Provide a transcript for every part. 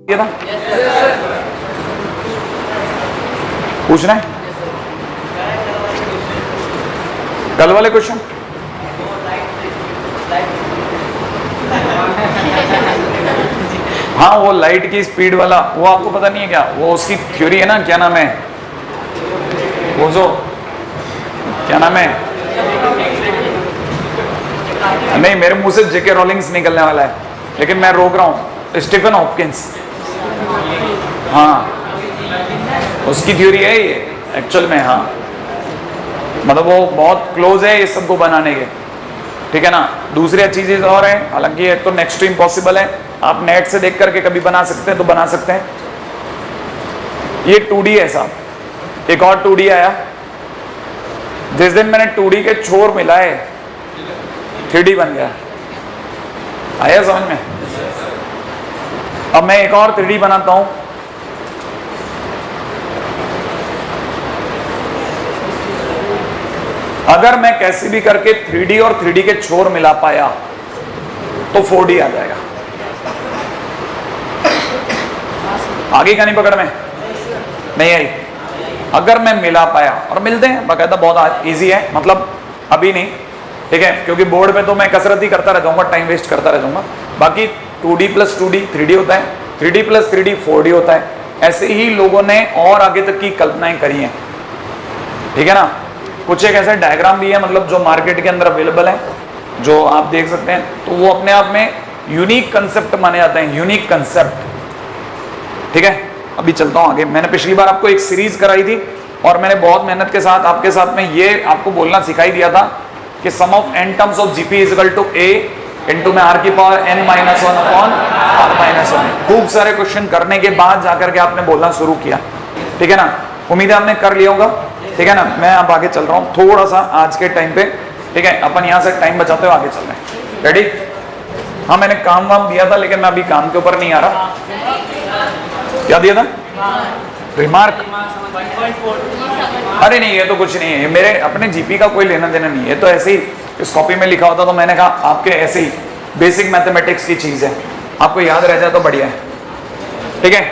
ये ना पूछना है कल वाले क्वेश्चन। हाँ वो लाइट की स्पीड वाला वो आपको पता नहीं है क्या, वो उसकी थ्योरी है ना, क्या नाम है वो जो क्या नाम है, नहीं मेरे मुंह से जेके रॉलिंग्स निकलने वाला है लेकिन मैं रोक रहा हूँ, स्टीफन हॉपकिंस। हाँ उसकी थ्योरी है ये एक्चुअल में। हाँ मतलब वो बहुत क्लोज है इस सबको बनाने के, ठीक है ना। दूसरी चीजें और हैं, हालांकि ये तो नेक्स्ट टू इम्पॉसिबल है, आप नेट से देख करके कभी बना सकते हैं तो बना सकते हैं। ये 2D है साहब, एक और 2D आया। जिस दिन मैंने 2D के छोर मिलाए 3D बन गया। आया समझ में? अब मैं एक और 3D बनाता हूं। अगर मैं कैसे भी करके 3D और 3D के छोर मिला पाया तो 4D आ जाएगा। आगे का नहीं पकड़ में नहीं आई। अगर मैं मिला पाया, और मिलते हैं बाकायदा, बहुत इजी है, मतलब अभी नहीं, ठीक है, क्योंकि बोर्ड पे तो मैं कसरत ही करता रह जाऊंगा, टाइम वेस्ट करता रह जाऊंगा। बाकी 2D + 2D 3D होता है, 3D + 3D 4D होता है। ऐसे ही लोगों ने और आगे तक की कल्पनाएं करी हैं, ठीक है ना। कुछ एक ऐसे डायग्राम भी है, मतलब जो मार्केट के अंदर अवेलेबल है, जो आप देख सकते हैं, तो वो अपने आप में यूनिक कंसेप्ट माने जाते हैं, यूनिक कंसेप्ट, ठीक है। अभी चलता हूं आगे। मैंने पिछली बार आपको एक सीरीज कराई थी और मैंने बहुत मेहनत के साथ आपके साथ में ये आपको बोलना सिखाई दिया था कि sum of n terms of GP = a into में r⁻n - 1/r-1। खूब सारे क्वेश्चन करने के बाद जाकर के आपने बोलना शुरू किया, ठीक है ना। उम्मीद है आपने कर लिया होगा, ठीक है ना। मैं अब आगे चल रहा हूँ थोड़ा सा आज के टाइम पे, ठीक है। अपन यहाँ से टाइम बचाते हुए आगे चल रहे हैं। रेडी? हाँ मैंने काम वाम दिया था लेकिन मैं अभी काम के ऊपर नहीं आ रहा। क्या दिया था? रिमार्क। अरे नहीं ये तो कुछ नहीं है, मेरे अपने जीपी का कोई लेना देना नहीं है, तो ऐसे ही इस कॉपी में लिखा होता तो मैंने कहा आपके ऐसे ही बेसिक मैथमेटिक्स की चीज है, आपको याद रह जाए तो बढ़िया है, ठीक है।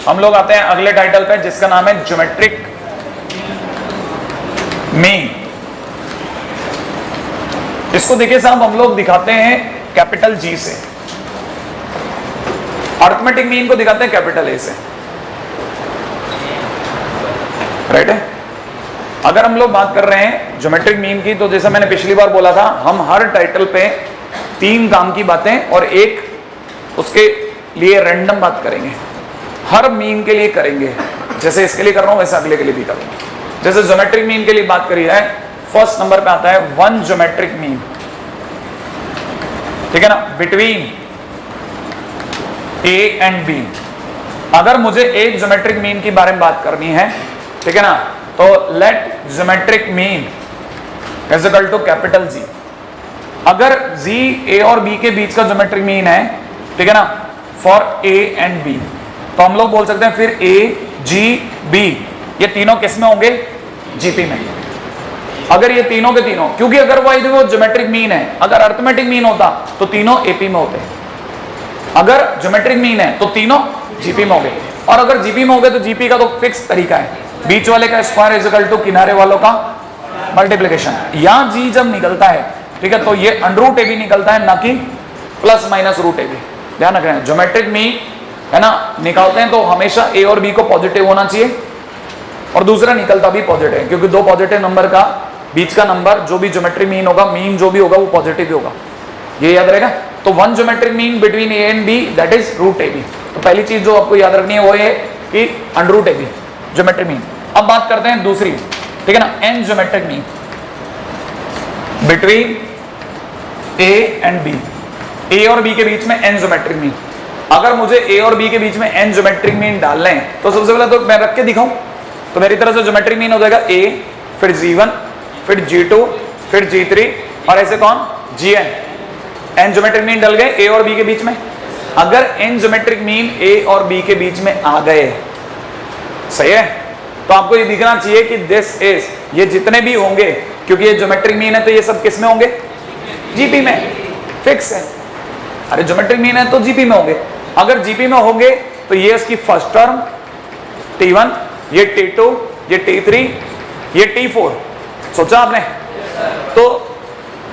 हम लोग आते हैं अगले टाइटल पे जिसका नाम है ज्योमेट्रिक मीन। इसको देखिए साहब, हम लोग दिखाते हैं कैपिटल G से, अरिथमेटिक मीन को दिखाते हैं कैपिटल A से, राइट है। अगर हम लोग बात कर रहे हैं ज्योमेट्रिक मीन की, तो जैसा मैंने पिछली बार बोला था, हम हर टाइटल पे 3 काम की बातें और एक उसके लिए रैंडम बात करेंगे, हर मीन के लिए करेंगे। जैसे इसके लिए कर रहा हूं वैसे अगले के लिए भी करूंगा। जैसे ज्योमेट्रिक मीन के लिए बात करी जाए, फर्स्ट नंबर पे आता है 1 ज्योमेट्रिक मीन, ठीक है ना, बिटवीन A एंड B। अगर मुझे एक ज्योमेट्रिक मीन के बारे में बात करनी है, ठीक है ना, तो let geometric mean = capital G। अगर G A और B के बीच का ज्योमेट्रिक मीन है, ठीक है ना, फॉर A एंड B, तो हम लोग बोल सकते हैं फिर A G B ये तीनों किस में होंगे? जीपी में। अगर ये तीनों के तीनों, क्योंकि अगर वो ज्योमेट्रिक मीन है, अगर अरिथमेटिक मीन होता तो तीनों एपी में होते, अगर ज्योमेट्रिक मीन है तो तीनों जीपी में हो गए, और अगर जीपी में हो गए तो जीपी का तो फिक्स तरीका है, बीच वाले का स्क्वायर = किनारे वालों का मल्टीप्लिकेशन। या जी जब निकलता है, ठीक है, तो ये √AB निकलता है, ना कि ±√AB। ध्यान रखें, ज्योमेट्रिक मीन है ना निकालते हैं तो हमेशा A और B को पॉजिटिव होना चाहिए, और दूसरा निकलता भी पॉजिटिव है, क्योंकि 2 पॉजिटिव नंबर का बीच का नंबर जो भी ज्योमेट्रिक मीन होगा, मीन जो भी होगा वो पॉजिटिव ही होगा, ये याद रहेगा। तो 1 geometric mean between A and B that is √AB। तो पहली चीज जो आपको याद रखनी है वो है कि √AB ज्योमेट्रिक मीन। अब बात करते हैं दूसरी, ठीक है ना, n geometric mean between A and B। A और B के बीच में n ज्योमेट्रिक मीन। अगर मुझे A और B के बीच में n ज्योमेट्रिक मीन डालने हैं तो सबसे पहले तो मैं रख के दिखाऊं, तो मेरी तरफ से ज्योमेट्रिक मीन हो जाएगा A, फिर G1, फिर G2, फिर G3, और ऐसे कौन? Gn। n ज्योमेट्रिक मीन डल गए A और B के बीच में। अगर n ज्योमेट्रिक मीन A और B के बीच में आ गए, सही है, तो आपको ये दिखना चाहिए कि दिस इज, ये जितने भी होंगे, क्योंकि ये ज्योमेट्रिक मीन है तो ये सब किस में होंगे? जीपी में, फिक्स है। अरे ज्योमेट्रिक मीन है तो जीपी में होंगे। अगर जीपी में होंगे तो ये इसकी फर्स्ट टर्म T1, ये T2, ये T3, ये T4। सोचा आपने? तो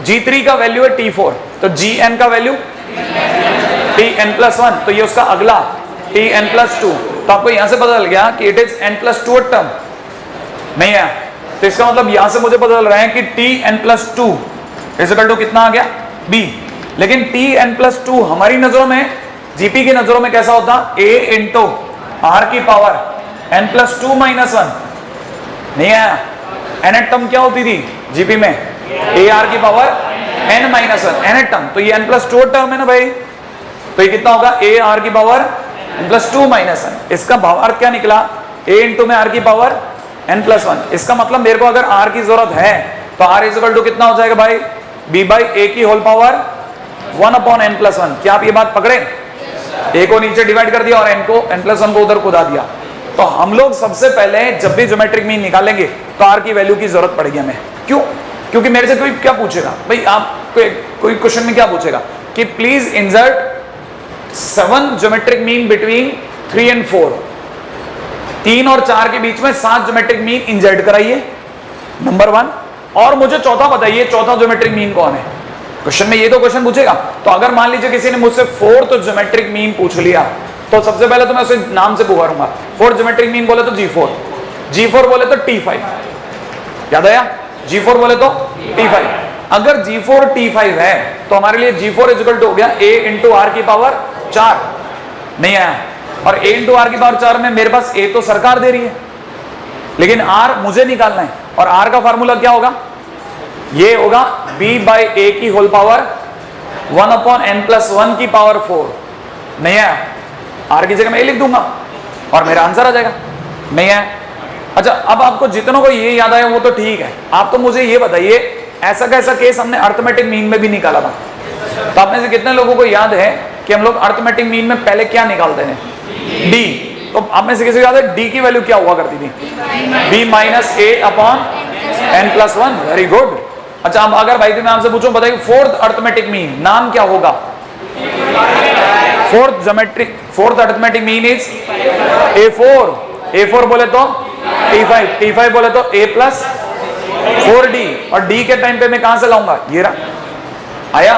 G3 का वैल्यू है T4, तो Gn का वैल्यू Tn+1, तो ये उसका अगला Tn+2। तो आपको यहां से पता चल गया कि इट इज n+2 टर्म नहीं है। तो इसका मतलब यहां से मुझे पता चल रहा है कि Tn+2 इक्वल टू कितना आ गया B। लेकिन Tn+2 हमारी नजरों में, जीपी की नजरों में कैसा होता? A इंटू R की पावर n+2 - 1 नहीं है। nth टर्म क्या होती थी जीपी में? AR की पावर n - 1 nth टर्म। तो ये n+2 टर्म है ना भाई, तो ये कितना होगा? AR की पावर n+2 - 1। इसका भावार्थ क्या निकला? A इंटू में R की पावर n+1। इसका मतलब मेरे को अगर R की जरूरत है तो R इक्वल टू कितना हो जाएगा भाई? B/A की होल पावर 1/n+1। क्या आप ये बात पकड़े? A को नीचे डिवाइड कर दिया और n+1 को उधर कुदा दिया। तो हम लोग सबसे पहले जब भी ज्योमेट्रिक मीन निकालेंगे तो R की वैल्यू की जरूरत पड़ेगी हमें। क्यों? क्योंकि मेरे से कोई क्या पूछेगा भाई, आप कोई क्वेश्चन में क्या पूछेगा कि please insert 7 geometric mean between 3 and 4। 3 और 4 के बीच में 7 ज्योमेट्रिक मीन इंसर्ट कराइए, नंबर 1। और मुझे चौथा बताइए, चौथा ज्योमेट्रिक मीन कौन है? क्वेश्चन में ये तो क्वेश्चन पूछेगा। तो अगर मान लीजिए किसी ने मुझसे 4th ज्योमेट्रिक मीन पूछ लिया, तो सबसे पहले तो मैं उसे नाम से पुकारूंगा। 4th ज्योमेट्रिक मीन बोले तो G4, G4 बोले तो T5। याद आया? G4 बोले तो T5। अगर G4 T5 है तो हमारे लिए G4 इक्वल टू हो गया A इंटू R की पावर 4 नहीं आया। और A इंटू R की पावर 4 में मेरे पास A तो सरकार दे रही है, लेकिन R मुझे निकालना है। और R का फार्मूला क्या होगा? ये होगा B/A की होल पावर 1/n+1 की पावर 4 नहीं है। R की जगह मैं A लिख दूंगा और मेरा आंसर आ जाएगा नहीं है। अच्छा, अब आपको जितनों को ये याद आया वो तो ठीक है। आप तो मुझे ये बताइए, ऐसा कैसा केस हमने अर्थमेटिक मीन में भी निकाला था। तो आप में से कितने लोगों को याद है कि हम लोग अर्थमेटिक मीन में पहले क्या निकालते थे? D। तो आप में से किसी को याद है D की वैल्यू क्या हुआ करती थी? B-A/n+1। Very good. अच्छा, अब अगर भाई मैं आपसे पूछूं, बताइए 4th अर्थमेटिक मीन नाम क्या होगा? 4th arithmetic mean is A4। A4 बोले तो T5, T5 बोले तो A+4D। और D के टाइम पे मैं कहां से लाऊंगा? ये रहा। आया?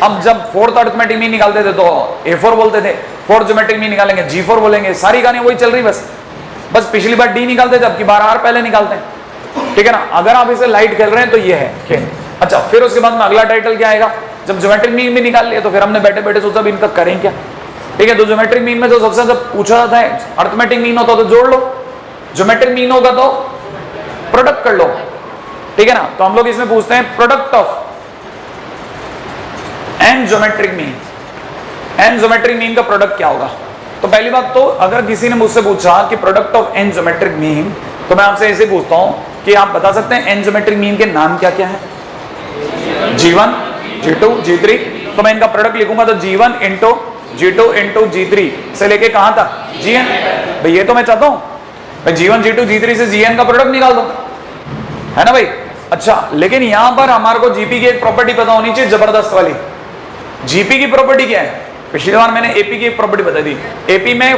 अब जब 4th अर्थमेटिक मीन निकालते थे तो A4 बोलते थे, 4th ज्योमेट्रिक मीन निकालेंगे G4 बोलेंगे। सारी कहानी वही चल रही बस पिछली बार D निकालते थे, अब की बार R पहले निकालते हैं। ठीक है ना? अगर आप इसे लाइट खेल रहे हैं तो ये है खेल। अच्छा, फिर उसके बाद में अगला टाइटल क्या आएगा? जब ज्योमेट्रिक मीन भी निकाल लिया तो फिर हमने बैठे बैठे सोचा भी इनका करें क्या। ठीक है, तो ज्योमेट्रिक मीन में तो सबसे ज्यादा पूछा जाता है, अर्थमेटिक मीन होता तो जोड़ लो, ज्योमेट्रिक मीन होगा तो प्रोडक्ट कर लो। ठीक है ना? तो हम लोग इसमें पूछते हैं product of n geometric mean. n geometric mean का प्रोडक्ट क्या होगा? तो पहली बात तो अगर किसी ने मुझसे पूछा कि product of n geometric mean, तो मैं आपसे ऐसे पूछता हूं कि आप बता सकते हैं n ज्योमेट्रिक मीन के नाम क्या क्या है? G1, G2, G3। तो मैं इनका प्रोडक्ट लिखूंगा तो G1 into G2 into G3 से लेके कहां तक? Gn। भाई ये तो मैं चाहता हूं भाई G1, G2, G3 से Gn का प्रोडक्ट निकाल दो, है ना भाई? अच्छा, लेकिन यहां पर हमारे को जीपी की एक प्रॉपर्टी पता होनी चाहिए, जबरदस्त वाली। जीपी की प्रॉपर्टी क्या है? पिछली बार मैंने एपी की एक प्रॉपर्टी बता दी। एपी में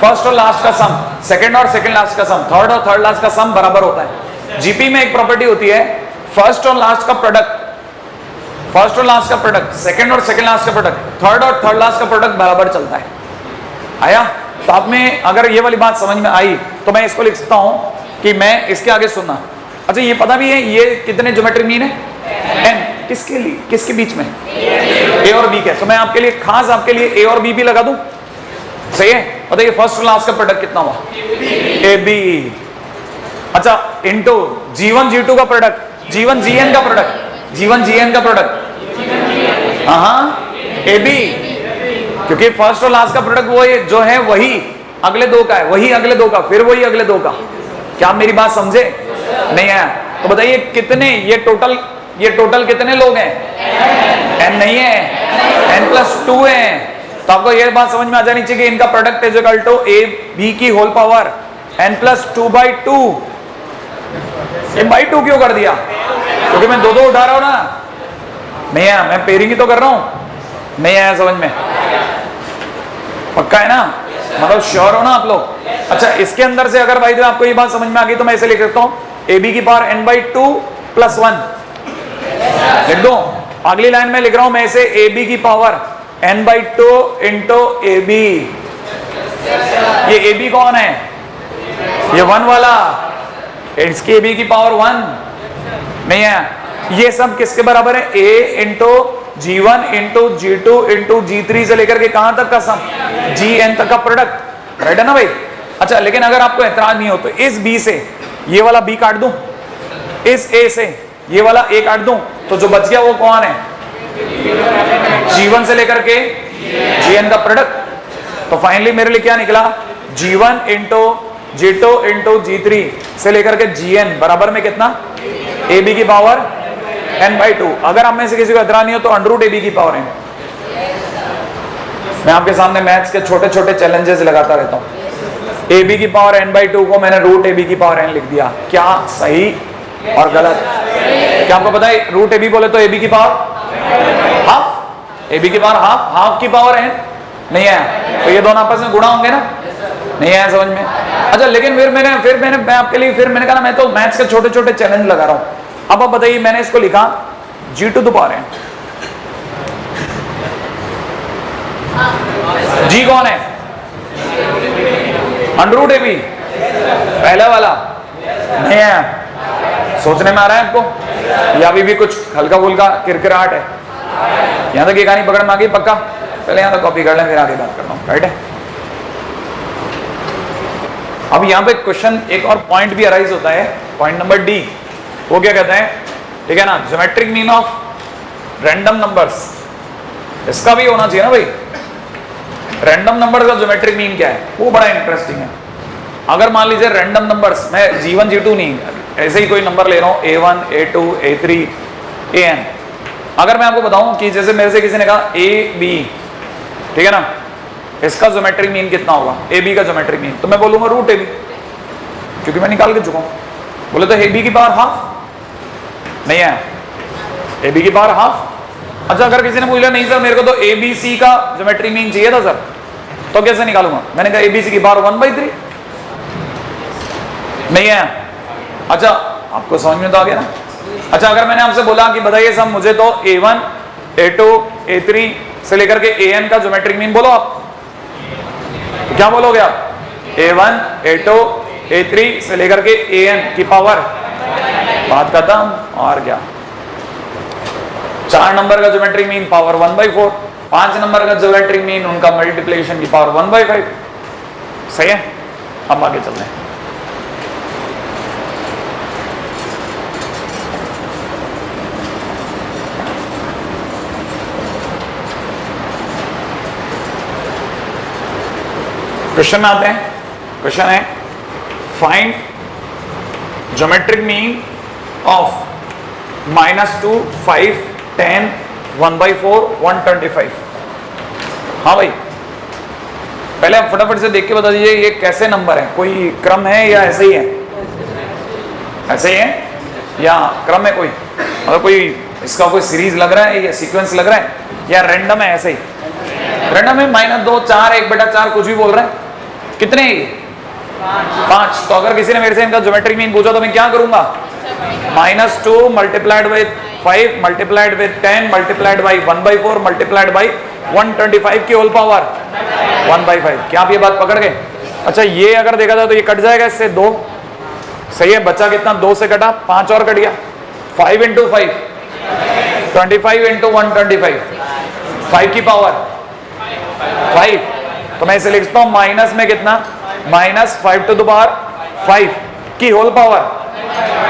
फर्स्ट और लास्ट का सम, सेकंड और सेकंड लास्ट का सम, थर्ड और थर्ड लास्ट का सम बराबर होता है। जीपी में एक प्रॉपर्टी होती है, फर्स्ट और लास्ट का प्रोडक्ट, फर्स्ट और लास्ट का प्रोडक्ट, सेकंड और सेकंड लास्ट का प्रोडक्ट, थर्ड और थर्ड लास्ट का प्रोडक्ट बराबर चलता है। आया? तो आप में अगर ये वाली बात समझ में आई तो मैं इसको लिख सकता हूं कि मैं इसके आगे सुनना। अच्छा, ये पता भी है ये कितने ज्योमेट्रिक मीन है? n। किसके लिए, किसके बीच में? A और B के। तो मैं आपके लिए खास आपके लिए A और B भी लगा दूं, सही है? बताइए फर्स्ट और लास्ट का प्रोडक्ट कितना हुआ? AB। अच्छा, इंटू G1 G2 का प्रोडक्ट, G1 Gn का प्रोडक्ट, G1 Gn का प्रोडक्ट, हाँ AB। क्योंकि फर्स्ट और लास्ट का प्रोडक्ट वो जो है वही अगले दो का है, वही अगले दो का, फिर वही अगले दो का। क्या आप मेरी बात समझे? नहीं है? तो बताइए कितने, ये टोटल कितने लोग हैं? n नहीं है, n+2 है। तो आपको ये बात समझ में आ जानी चाहिए कि इनका product is equal to AB की होल पावर n+2/2। ये बाई 2 क्यों कर दिया? क्योंकि मैं दो उठा रहा हूं ना। नहीं है, मैं पेयरिंग ही तो कर रहा हूं। नहीं आया समझ में? पक्का है ना? मतलब श्योर हो ना आप लोग? अच्छा, इसके अंदर से अगर भाई आपको ये बात समझ में आ गई तो मैं ऐसे लिख सकता हूं ए बी की पावर n/2 + 1 लिख दो। अगली लाइन में लिख रहा हूं मैं ऐसे ए बी की power n/2 into A B. ये ए बी कौन है? ये 1 वाला, इसकी ए बी की पावर 1 नहीं है। ये सब किसके बराबर है? a into G1 into G2 into G3 से लेकर के कहां तक का सम? Gn तक का प्रोडक्ट, राइट है ना भाई? अच्छा, लेकिन अगर आपको एतराज नहीं हो तो इस B से ये वाला B काट दूं, इस A से ये वाला A काट दूं, तो जो बच गया वो कौन है? G1 से लेकर के Gn का प्रोडक्ट। तो फाइनली मेरे लिए क्या निकला? G1 into G2 into G3 से लेकर के Gn बराबर में कितना? AB की पावर n/2। अगर आप में से किसी को एतराज नहीं हो तो √AB की पावर n। मैं आपके सामने मैथ्स के छोटे छोटे चैलेंजेस लगाता रहता हूं। AB की पावर n/2 को मैंने √AB की पावर n लिख दिया। क्या सही और गलत? क्या आपको पता है √AB बोले तो AB की पावर हाफ, AB की पावर हाफ की पावर n नहीं है, तो ये दोनों आपस में गुणा होंगे ना? नहीं आया समझ में? अच्छा, लेकिन फिर मैंने मैं आपके लिए फिर मैंने कहा मैं तो मैथ्स के छोटे छोटे चैलेंज लगा रहा हूं। अब आप बताइए, मैंने इसको लिखा G2 की पावर n। G कौन है? √AB, पहला वाला नहीं है। सोचने में आ रहा है आपको या अभी भी कुछ हल्का फुल्का किरकिराहट है? यहां तक ये कहानी पकड़ में आ गई पक्का? पहले यहां तक कॉपी कर लें, फिर आगे बात करता हूं, राइट है? अब यहां पे क्वेश्चन एक और पॉइंट भी अराइज होता है, पॉइंट नंबर डी। वो क्या कहता है? ठीक है ना, geometric mean of random numbers. इसका भी होना चाहिए ना भाई। रैंडम नंबर का ज्योमेट्रिक मीन क्या है? वो बड़ा इंटरेस्टिंग है। अगर मान लीजिए रैंडम नंबर्स, मैं G1 G2 नहीं, ऐसे ही कोई नंबर ले रहा हूं A1 A2 A3 AN। अगर मैं आपको बताऊं कि जैसे मेरे से किसी ने कहा AB, ठीक है ना, इसका ज्योमेट्रिक मीन कितना होगा? AB का ज्योमेट्रिक मीन, तो मैं बोलूंगा √AB, क्योंकि मैं निकाल के चुका हूं। बोले तो AB की पावर हाफ नहीं है, AB की पावर हाफ। अच्छा, अगर किसी ने पूछा नहीं सर मेरे को तो ABC का ज्योमेट्रिक मीन चाहिए था सर, तो कैसे निकालूंगा? मैंने कहा ABC की पावर 1/3 नहीं है। अच्छा, आपको समझ में तो आ गया ना? अच्छा, अगर मैंने आपसे बोला कि बताइए सब मुझे तो A1 A2 A3 से लेकर के AN का ज्योमेट्रिक मीन बोलो आप, तो क्या बोलोगे आप? A1 A2 A3 से लेकर के AN की पावर, बात खत्म। और क्या? 4 नंबर का ज्योमेट्रिक मीन पावर 1/4, 5 नंबर का ज्योमेट्रिक मीन उनका मल्टीप्लिकेशन की पावर 1/5। सही है? अब आगे चलते हैं। क्वेश्चन में आते हैं। क्वेश्चन है फाइंड ज्योमेट्रिक मीन ऑफ -2 5 10 1/4 125। हाँ भाई, पहले आप फटाफट से देख के बता दीजिए ये कैसे नंबर है, कोई क्रम है या ऐसे ही है? ऐसे ही है या क्रम है कोई? मतलब कोई इसका कोई सीरीज लग रहा है या सीक्वेंस लग रहा है या रैंडम है? ऐसे ही रैंडम है। -2 4 1/4 कुछ भी बोल रहे हैं। कितने? 5। तो अगर किसी ने मेरे से इनका ज्योमेट्रिक मीन पूछा तो मैं क्या करूंगा? -2 multiplied by 5 multiplied with 10 multiplied by 1/4 multiplied by 125 की होल पावर 1/5। क्या आप ये बात पकड़ गए? अच्छा, ये अगर देखा जाए तो ये कट जाएगा इससे 2। सही है, बचा कितना? 2 से कटा 5 और कट गया। 5 × 5 25 × 125, 5 की पावर 5। तो मैं इसे लिखता हूं माइनस में कितना? -5 टू द पावर 5 की होल पावर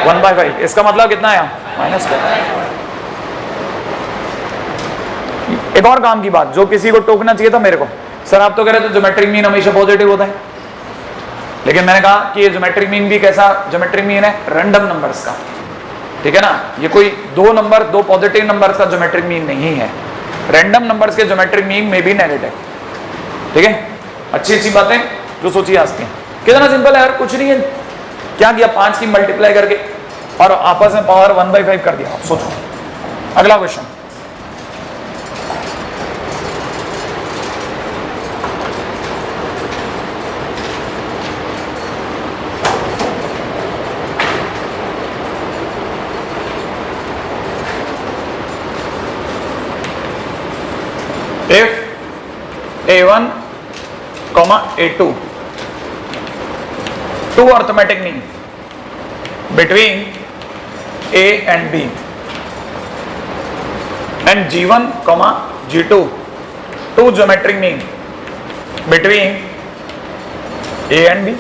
1/5। इसका मतलब कितना है? -2। एक और काम की बात जो किसी को टोकना चाहिए था मेरे को, सर आप तो कह रहे थे ज्योमेट्रिक मीन हमेशा पॉजिटिव होता है, लेकिन मैंने कहा कि ये ज्योमेट्रिक मीन भी कैसा ज्योमेट्रिक मीन है? रैंडम नंबर्स का। ठीक है ना, ये कोई 2 नंबर 2 पॉजिटिव नंबर्स का ज्योमेट्रिक मीन नहीं है। रैंडम नंबर्स के ज्योमेट्रिक मीन में भी नेगेटिव। ठीक है, अच्छी बातें जो सोचिए आज की। कितना सिंपल है यार, कुछ नहीं है। क्या किया? 5 की मल्टीप्लाई करके और आपस में पावर 1/5 कर दिया। आप सोचो। अगला question, A1, A2, two arithmetic mean between A and B, and G1, G2, two geometric mean between A and B.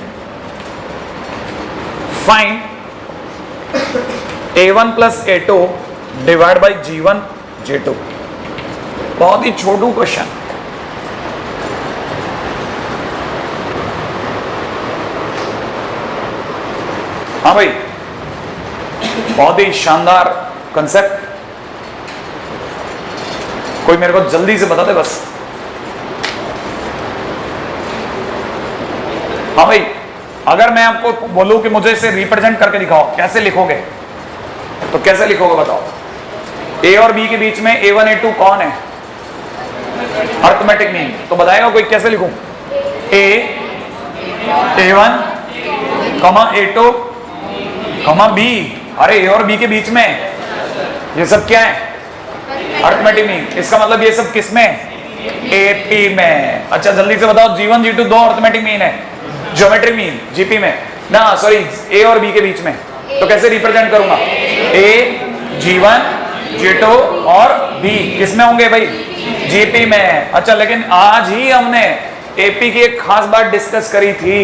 Find A1 plus A2 divide by G1, G2. बहुत ही छोटू क्वेश्चन. हाँ भाई, बहुत ही शानदार कंसेप्ट. कोई मेरे को जल्दी से बता दे बस. हाँ भाई, अगर मैं आपको बोलूं कि मुझे इसे रिप्रेजेंट करके दिखाओ, कैसे लिखोगे? तो कैसे लिखोगे बताओ? ए और बी के बीच में A1 A2 कौन है? Arithmetic mean. तो बताएगा कोई कैसे लिखूं? A1, A2, B. अरे ए और बी के बीच में ये सब क्या है? Arithmetic mean. इसका मतलब ये सब किस में? AP में. अच्छा जल्दी से बताओ, G1 G2 दो अर्थमेटिक मीन है, ज्योमेट्रिक मीन GP में ना, सॉरी A और B के बीच में. तो कैसे रिप्रेजेंट करूंगा? A, G1, G2 और B किस में होंगे भाई? GP में. अच्छा, लेकिन आज ही हमने AP की एक खास बात डिस्कस करी थी.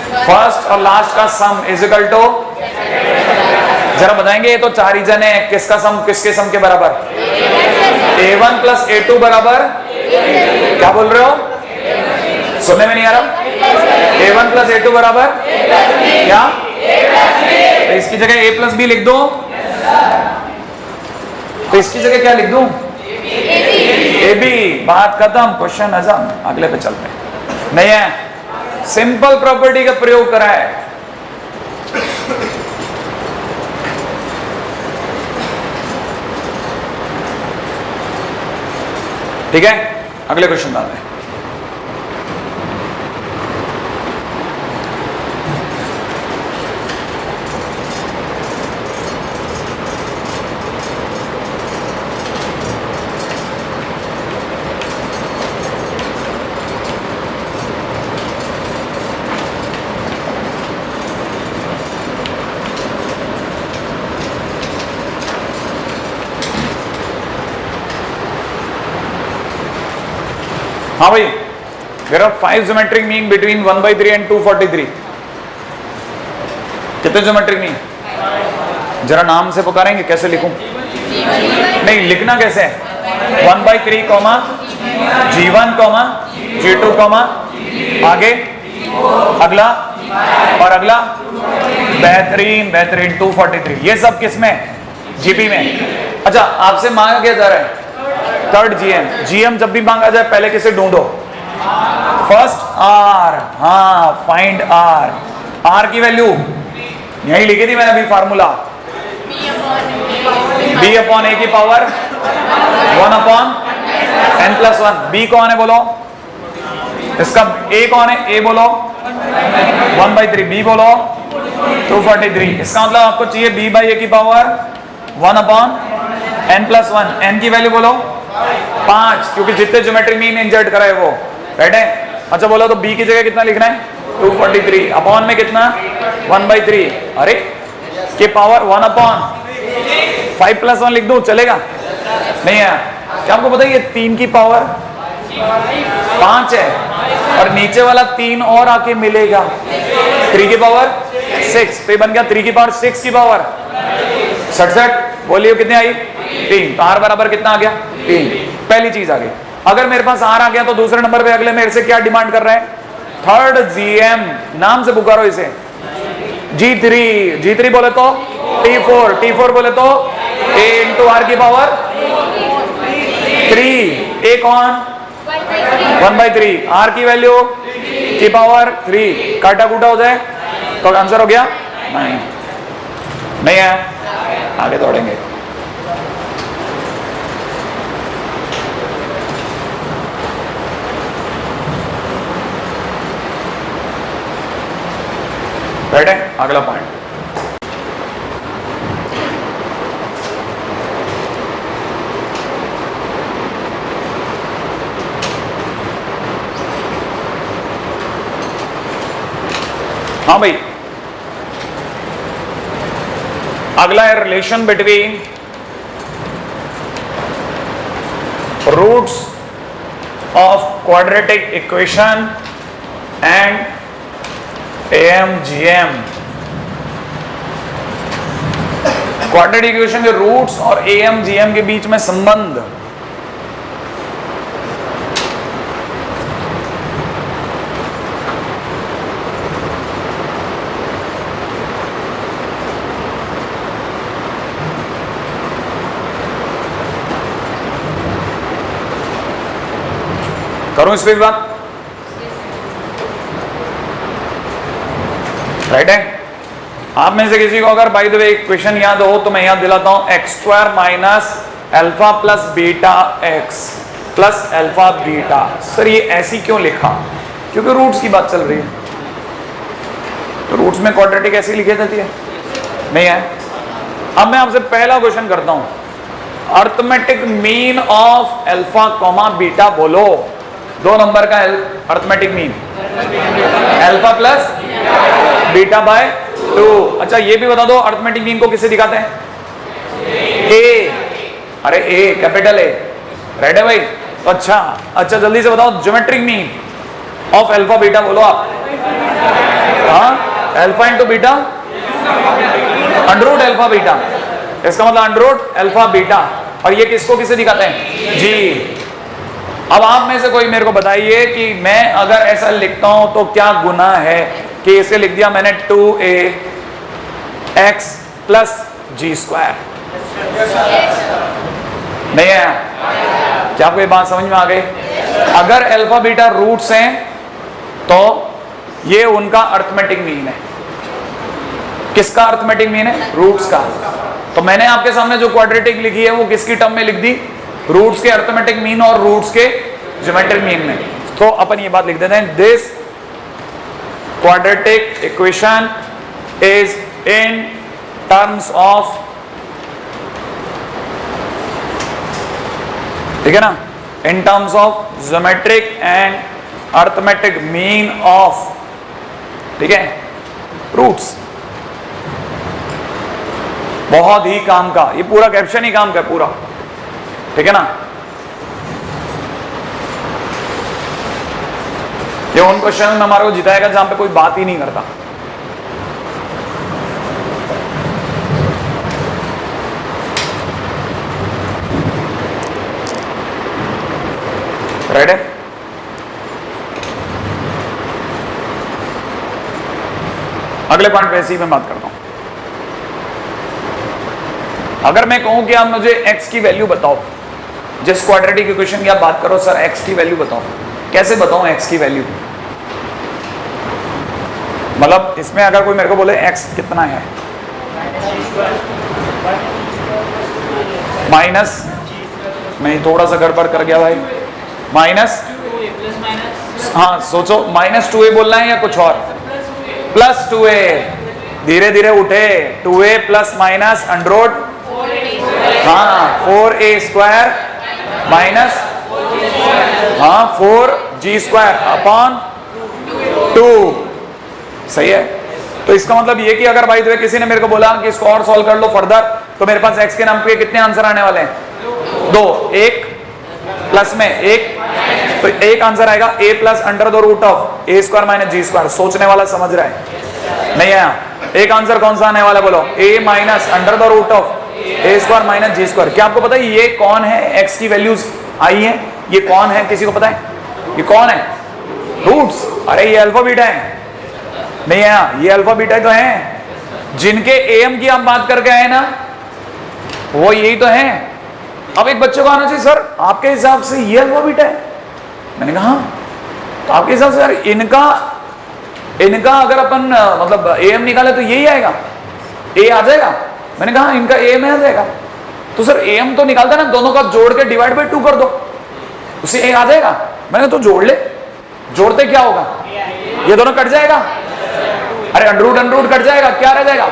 फर्स्ट और लास्ट का सम इज इक्वल टू, जरा बताएंगे, ये तो चार ही जन है, किसका सम किसके सम के बराबर? A1 प्लस A2 बराबर, क्या बोल रहे हो? सुनने में नहीं आ रहा? A1 प्लस A2 बराबर क्या? तो इसकी जगह A प्लस B लिख दो. तो इसकी जगह क्या लिख दूं? AB. बात खत्म, क्वेश्चन हजम. अगले पे चलते हैं. नहीं है, सिंपल प्रॉपर्टी का प्रयोग करा है. ठीक है, अगले क्वेश्चन डालते हैं. हाँ भाई, there are 5 geometric mean between 1/3 and 243. कितने geometric mean? जरा नाम से पुकारेंगे, कैसे लिखूं? नहीं, लिखना कैसे है? 1/3, G1, G2, आगे अगला और अगला. बेहतरीन बेहतरीन. 243. ये सब किस में? GP में. अच्छा, आपसे मांगा क्या जा रहा है? थर्ड GM जब भी मांगा जाए पहले किसे ढूंढो? First R. हाँ, फाइंड R की वैल्यू यही लिखी थी मैंने अभी, फार्मूला B अपॉन A की पावर 1 अपॉन n+1. B कौन है बोलो? इसका A कौन है? A बोलो 1/3. B बोलो 243. इसका मतलब आपको चाहिए B/A की पावर 1 अपॉन n+1. n की वैल्यू बोलो 5, क्योंकि जितने ज्योमेट्रिक मीन इंसर्ट करा है वो. राइट है? अच्छा बोलो, तो B की जगह कितना लिखना है? 243. अपॉन में कितना? 1/3. अरे के पावर 1 अपॉन 5+1 लिख दो, चलेगा? नहीं है. क्या आपको पता है ये 3 की पावर 5 है और नीचे वाला 3 और आके मिलेगा 3 की पावर 6. तो ये बन गया 3 की पावर 6 की पावर 67. बोलिए कितने आई? 3. तो R बराबर कितना आ गया? 3. पहली चीज आ गई. अगर मेरे पास R आ गया तो दूसरे नंबर पे अगले मेरे से क्या डिमांड कर रहा है? Third GM. नाम से पुकारो इसे. G3 बोले तो T4 बोले तो A इंटू R की पावर 3. A कौन? 1/3. R की वैल्यू की पावर 3. काटा कूटा हो जाए तो आंसर हो गया? नहीं है. आगे दौड़ेंगे. राइट है? अगला पॉइंट. हाँ भाई, अगला है relation between roots of quadratic equation and AMGM। Quadratic equation के रूट्स और AMGM के बीच में संबंध। करूं इस पे भी बात? राइट है। आप में से किसी को अगर बाय द वे इक्वेशन याद हो तो मैं याद दिलाता हूं, x square minus alpha plus beta x plus alpha beta. Sir ये ऐसी क्यों लिखा? क्योंकि रूट्स की बात चल रही है, तो रूट्स में क्वाड्रेटिक ऐसी लिखी जाती है, नहीं है। अब मैं आपसे पहला क्वेश्चन करता हूं, arithmetic mean of alpha comma beta बोलो। 2 नंबर का arithmetic mean alpha plus beta by 2। अच्छा ये भी बता दो अर्थमेटिक मीन को किससे दिखाते हैं? ए। अरे ए कैपिटल ए, राइट है भाई। तो अच्छा जल्दी से बताओ geometric mean of alpha beta बोलो आप। हाँ, alpha into beta under alpha beta, इसका मतलब अंडर अल्फा बीटा। और ये किसको किससे दिखाते हैं? जी। अब आप में से कोई मेरे को बताइए कि मैं अगर ऐसा लिखता हूं तो क्या गुनाह है कि इसे लिख दिया मैंने 2ax प्लस जी स्क्वायर? नहीं है? क्या आपको ये बात समझ में आ गई? अगर अल्फा बीटा रूट्स हैं तो ये उनका अर्थमेटिक मीन है। किसका अर्थमेटिक मीन है? रूट्स का। तो मैंने आपके सामने जो क्वाड्रेटिक लिखी है वो किसकी टर्म में लिख दी? रूट्स के अर्थमेटिक मीन और रूट्स के ज्योमेट्रिक मीन में। तो अपन ये बात लिख देते हैं, this quadratic equation is in terms of, ठीक है ना, in terms of geometric and arithmetic mean of, ठीक है, रूट्स। बहुत ही काम का, ये पूरा कैप्शन ही काम का पूरा, ठीक है ना। ये उन क्वेश्चन में हमारे को जिताएगा जहां पे कोई बात ही नहीं करता। राइट है। अगले पॉइंट पे इसी में बात करता हूं। अगर मैं कहूं कि आप मुझे x की वैल्यू बताओ, जिस क्वाड्रेटिक इक्वेशन की आप बात करो, सर x की वैल्यू बताओ, कैसे बताऊं x की वैल्यू? मतलब इसमें अगर कोई मेरे को बोले x कितना है, माइनस, मैं थोड़ा सा गड़बड़ कर गया भाई, माइनस, हाँ सोचो, माइनस 2a बोलना है या कुछ और? प्लस 2a, धीरे धीरे उठे, 2a प्लस माइनस अंडर, हाँ 4a स्क्वायर माइनस, हाँ 4g स्क्वायर अपॉन 2। सही है। तो इसका मतलब ये कि अगर भाई तो किसी ने मेरे को बोला कि इसको और सॉल्व कर लो फर्दर, तो मेरे पास x के नाम पे कितने आंसर आने वाले हैं? 2। एक प्लस में एक, तो एक आंसर आएगा a plus under the root of a square minus G square. सोचने वाला समझ रहा है? नहीं आया? एक आंसर कौन सा आने वाला बोलो? a minus under the root of a square minus G square. क्या आपको पता है ये कौन है? x की वैल्यूज आई है, ये कौन है? किसी को पता है ये कौन है? रूट्स। अरे ये अल्फा बीटा है। नहीं आया? ये अल्फा बीटा तो है, जिनके am की आप बात करके आए ना, वो यही तो है। अब एक बच्चे को आना चाहिए, सर आपके हिसाब से ये अल्फा बीटा है? मैंने कहा हाँ। तो आपके हिसाब से यार इनका अगर अपन मतलब am निकाले तो यही आएगा, a आ जाएगा? मैंने कहा इनका a में आ जाएगा। तो सर am तो निकालता है ना, दोनों का जोड़ के डिवाइड बाय 2 कर दो, उसे a आ जाएगा। मैंने तो जोड़ ले, जोड़ते क्या होगा? ये दोनों कट जाएगा। अरे अंडर कट जाएगा, क्या रह जाएगा?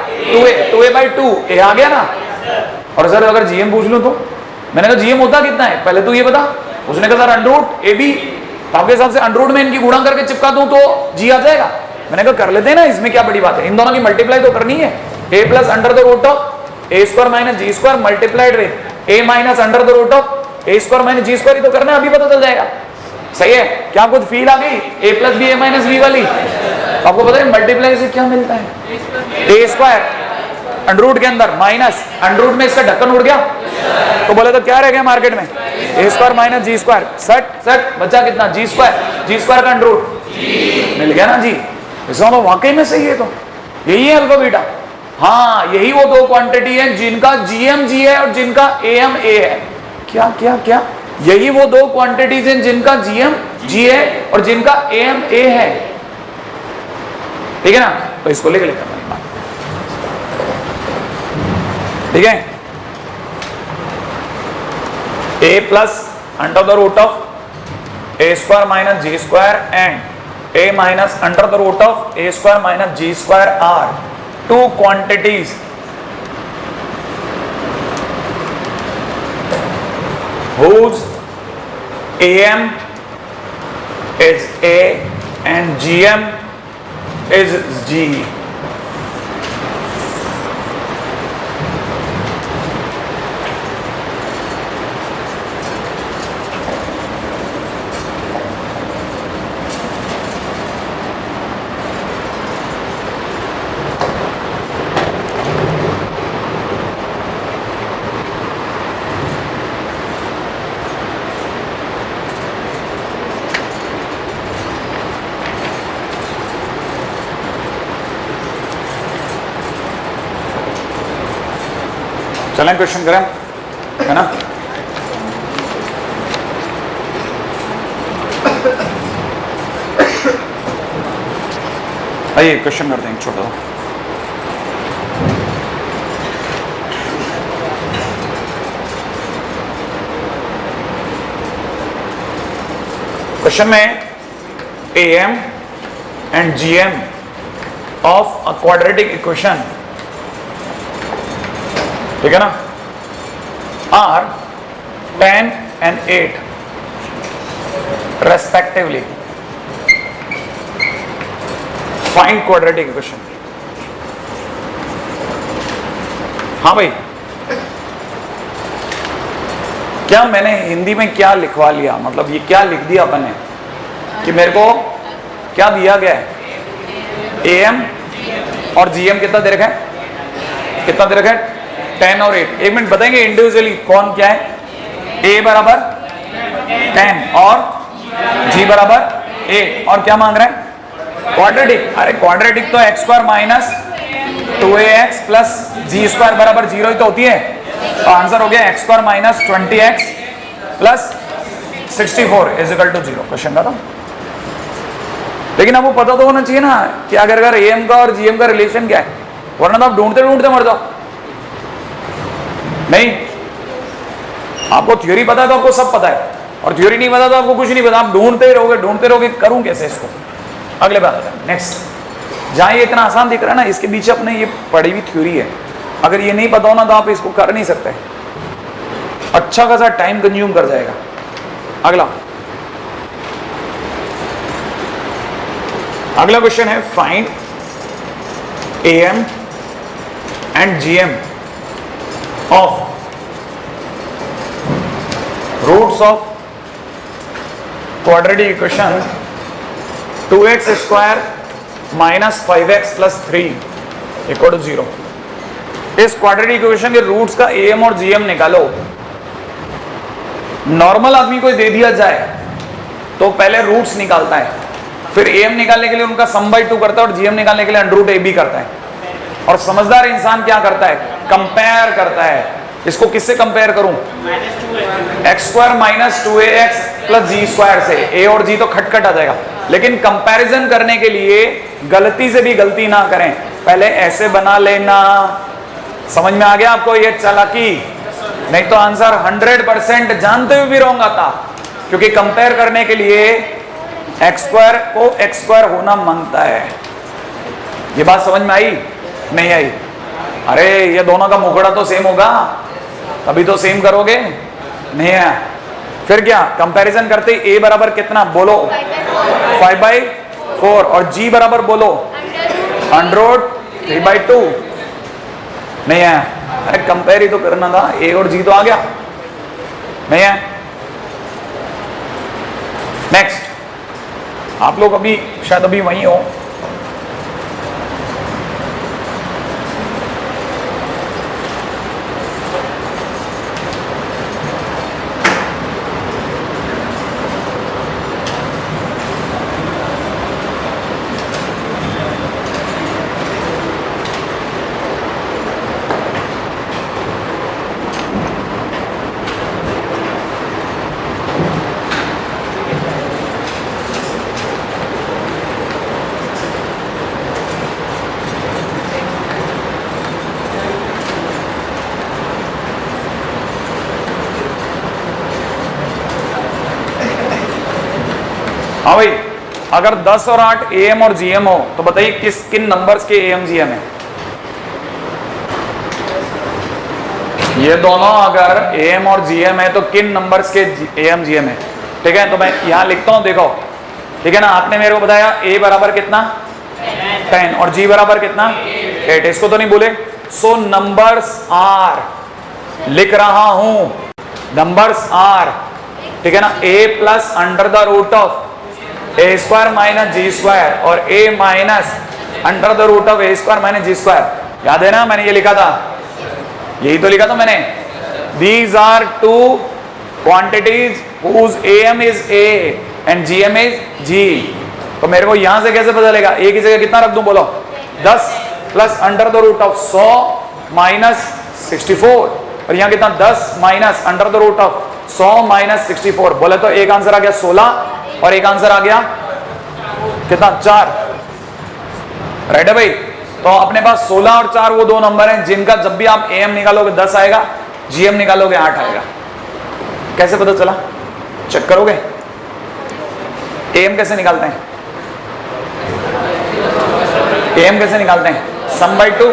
2a बाई 2, a आ गया ना। और सर अगर gm पूछ लो तो? मैंने कहा gm होता कितना है पहले तो ये बता। उसने कहा सर अंडर रूट ab। तो आपके हिसाब से अंडर रूट में इनकी गुणा करके चिपका दूं तो g आ जाएगा? मैंने कहा कर लेते हैं ना, इसमें क्या बड़ी बात है, इन दोनों की मल्टीप्लाई तो करनी है। A plus under the root of A square minus G square multiplied with A minus under the root of A square minus G square, ही तो करना है, अभी पता चल जाएगा। सही है, क्या कुछ फील आ गई ए प्लस बी ए माइनस बी वाली? आपको पता है मल्टीप्लाई से क्या मिलता है, ए स्क्वायर अंडर रूट के अंदर माइनस अंडर रूट में इसका ढक्कन उड़ गया, तो बोले तो क्या रह गया मार्केट में, ए स्क्वायर माइनस जी स्क्वायर, सट सट बचा कितना, जी स्क्वायर का अंडर रूट मिल गया ना जी। इसका मतलब वाकई में सही है, तो यही है अल्फा बीटा। हाँ, यही वो दो क्वांटिटी है जिनका जीएम जी है और जिनका एएम ए है। क्या क्या क्या, यही वो दो क्वांटिटीज हैं जिनका जीएम जी है और जिनका एएम ए है, ठीक है ना। तो इसको लेके लेकर ठीक है, A plus under the root of A square minus G square and A minus under the root of A square minus G square are two quantities whose AM is A and GM is G. चलें question करें, है ना। आइए question करते हैं छोटा। Question में am and GM of a quadratic equation, ठीक है ना, are 10 and 8 respectively. Find quadratic equation. हाँ भाई, क्या मैंने हिंदी में क्या लिखवा लिया, मतलब ये क्या लिख दिया अपन ने कि मेरे को क्या दिया गया है, एएम और जीएम कितना दे रखा है, कितना दे रखा है 10 और 8। एक मिनट बताएंगे इंडिविजुअली कौन क्या है, ए बराबर 10 और जी बराबर 8, और क्या मांग रहा है क्वाड्रेटिक। अरे क्वाड्रेटिक तो X square minus 2ax plus G square बराबर 0 ही तो होती है, तो आंसर हो गया X square minus 20x plus 64 is equal to 0। Question का, लेकिन आपको पता तो होना चाहिए ना कि अगर एएम का और जीएम का रिलेशन क्या है, वरना तो आप ढूंढते ढूंढते मर जाओ। नहीं, आपको थ्योरी पता है तो आपको सब पता है, और थ्योरी नहीं पता तो आपको कुछ नहीं पता, आप ढूंढते रहोगे, करूं कैसे इसको। अगले बात आता है नेक्स्ट, जहां ये इतना आसान दिख रहा है ना, इसके पीछे अपने ये पढ़ी हुई थ्योरी है, अगर ये नहीं पता हो ना तो आप इसको कर नहीं सकते, अच्छा खासा टाइम कंज्यूम कर जाएगा। अगला क्वेश्चन है, find am and GM of roots of quadratic equation 2x square minus 5x plus 3 equal to 0। इस क्वाड्रेटिक इक्वेशन के रूट्स का एएम और जीएम निकालो। नॉर्मल आदमी को दे दिया जाए तो पहले रूट्स निकालता है, फिर एएम निकालने के लिए उनका सम बाई 2 करता है और जीएम निकालने के लिए अंडर रूट ए बी करता है। और समझदार इंसान क्या करता है, कंपेयर करता है। इसको किससे कंपेयर करूं, X square minus 2ax plus G square से, ए और जी तो खटखट आ जाएगा, लेकिन कंपैरिजन करने के लिए गलती से भी गलती ना करें, पहले ऐसे बना लेना। समझ में आ गया आपको ये चालाकी? नहीं तो आंसर 100% जानते हुए भी रॉन्ग आता, क्योंकि कंपेयर करने के लिए एक्स स्क्वायर को एक्स स्क्वायर होना मांगता है। ये बात समझ में आई? नहीं आई? अरे ये दोनों का मुखड़ा तो सेम होगा तभी तो सेम करोगे, नहीं है? फिर क्या कंपैरिजन करते ए बराबर कितना बोलो, 5/4 4 और g बराबर बोलो अंडर 3/2 नहीं है। अरे कंपेयर ही तो करना था, a और g तो आ गया नहीं है। नेक्स्ट, आप लोग अभी शायद अभी वहीं हो। हाँ भाई, अगर 10 और 8 AM और GM हो तो बताइए किन नंबर्स के AM GM है? ये दोनों अगर AM और GM है तो किन नंबर्स के AM GM है? ठीक है, तो मैं यहां लिखता हूं, देखो ठीक है ना। आपने मेरे को बताया A बराबर कितना 10 और G बराबर कितना 8, इसको तो नहीं बोले। सो नंबर्स आर लिख रहा हूं, नंबर्स आर ठीक है ना, A plus under the root of a square minus G square और a minus under the root of a square minus G square. याद है ना, मैंने ये लिखा था, यही तो लिखा था मैंने। These are two quantities whose am is a and gm is g। तो मेरे को यहां से कैसे पता चलेगा? a की जगह कितना रख दूं बोलो? 10 plus under the root of 100 minus 64 और यहां कितना 10 minus under the root of 100 minus 64। बोले तो एक आंसर आ गया 16 और एक आंसर आ गया कितना 4। राइट है भाई। तो अपने पास 16 और 4 वो दो नंबर हैं जिनका जब भी आप AM निकालोगे 10 आएगा, GM निकालोगे 8 आएगा। कैसे पता चला? चेक करोगे? AM कैसे निकालते हैं? AM कैसे निकालते हैं? सम बाई 2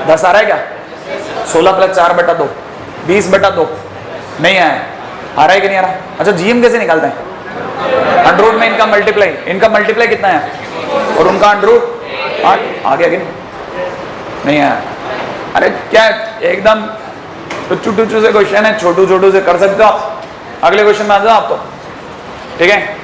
10 आ रहा है क्या? 16 प्लस 4/2 20/2 नहीं आया, आ रहा है कि नहीं आ रहा? अच्छा, GM कैसे निकालते हैं? अंडर रूट में इनका मल्टीप्लाई कितना है और उनका अंडर रूट 8 आ गया कि नहीं आया? अरे क्या एकदम टुच्चू से क्वेश्चन है, छोटू से कर सकते हो आप। अगले क्वेश्चन में आ जाओ आप तो, ठीक है।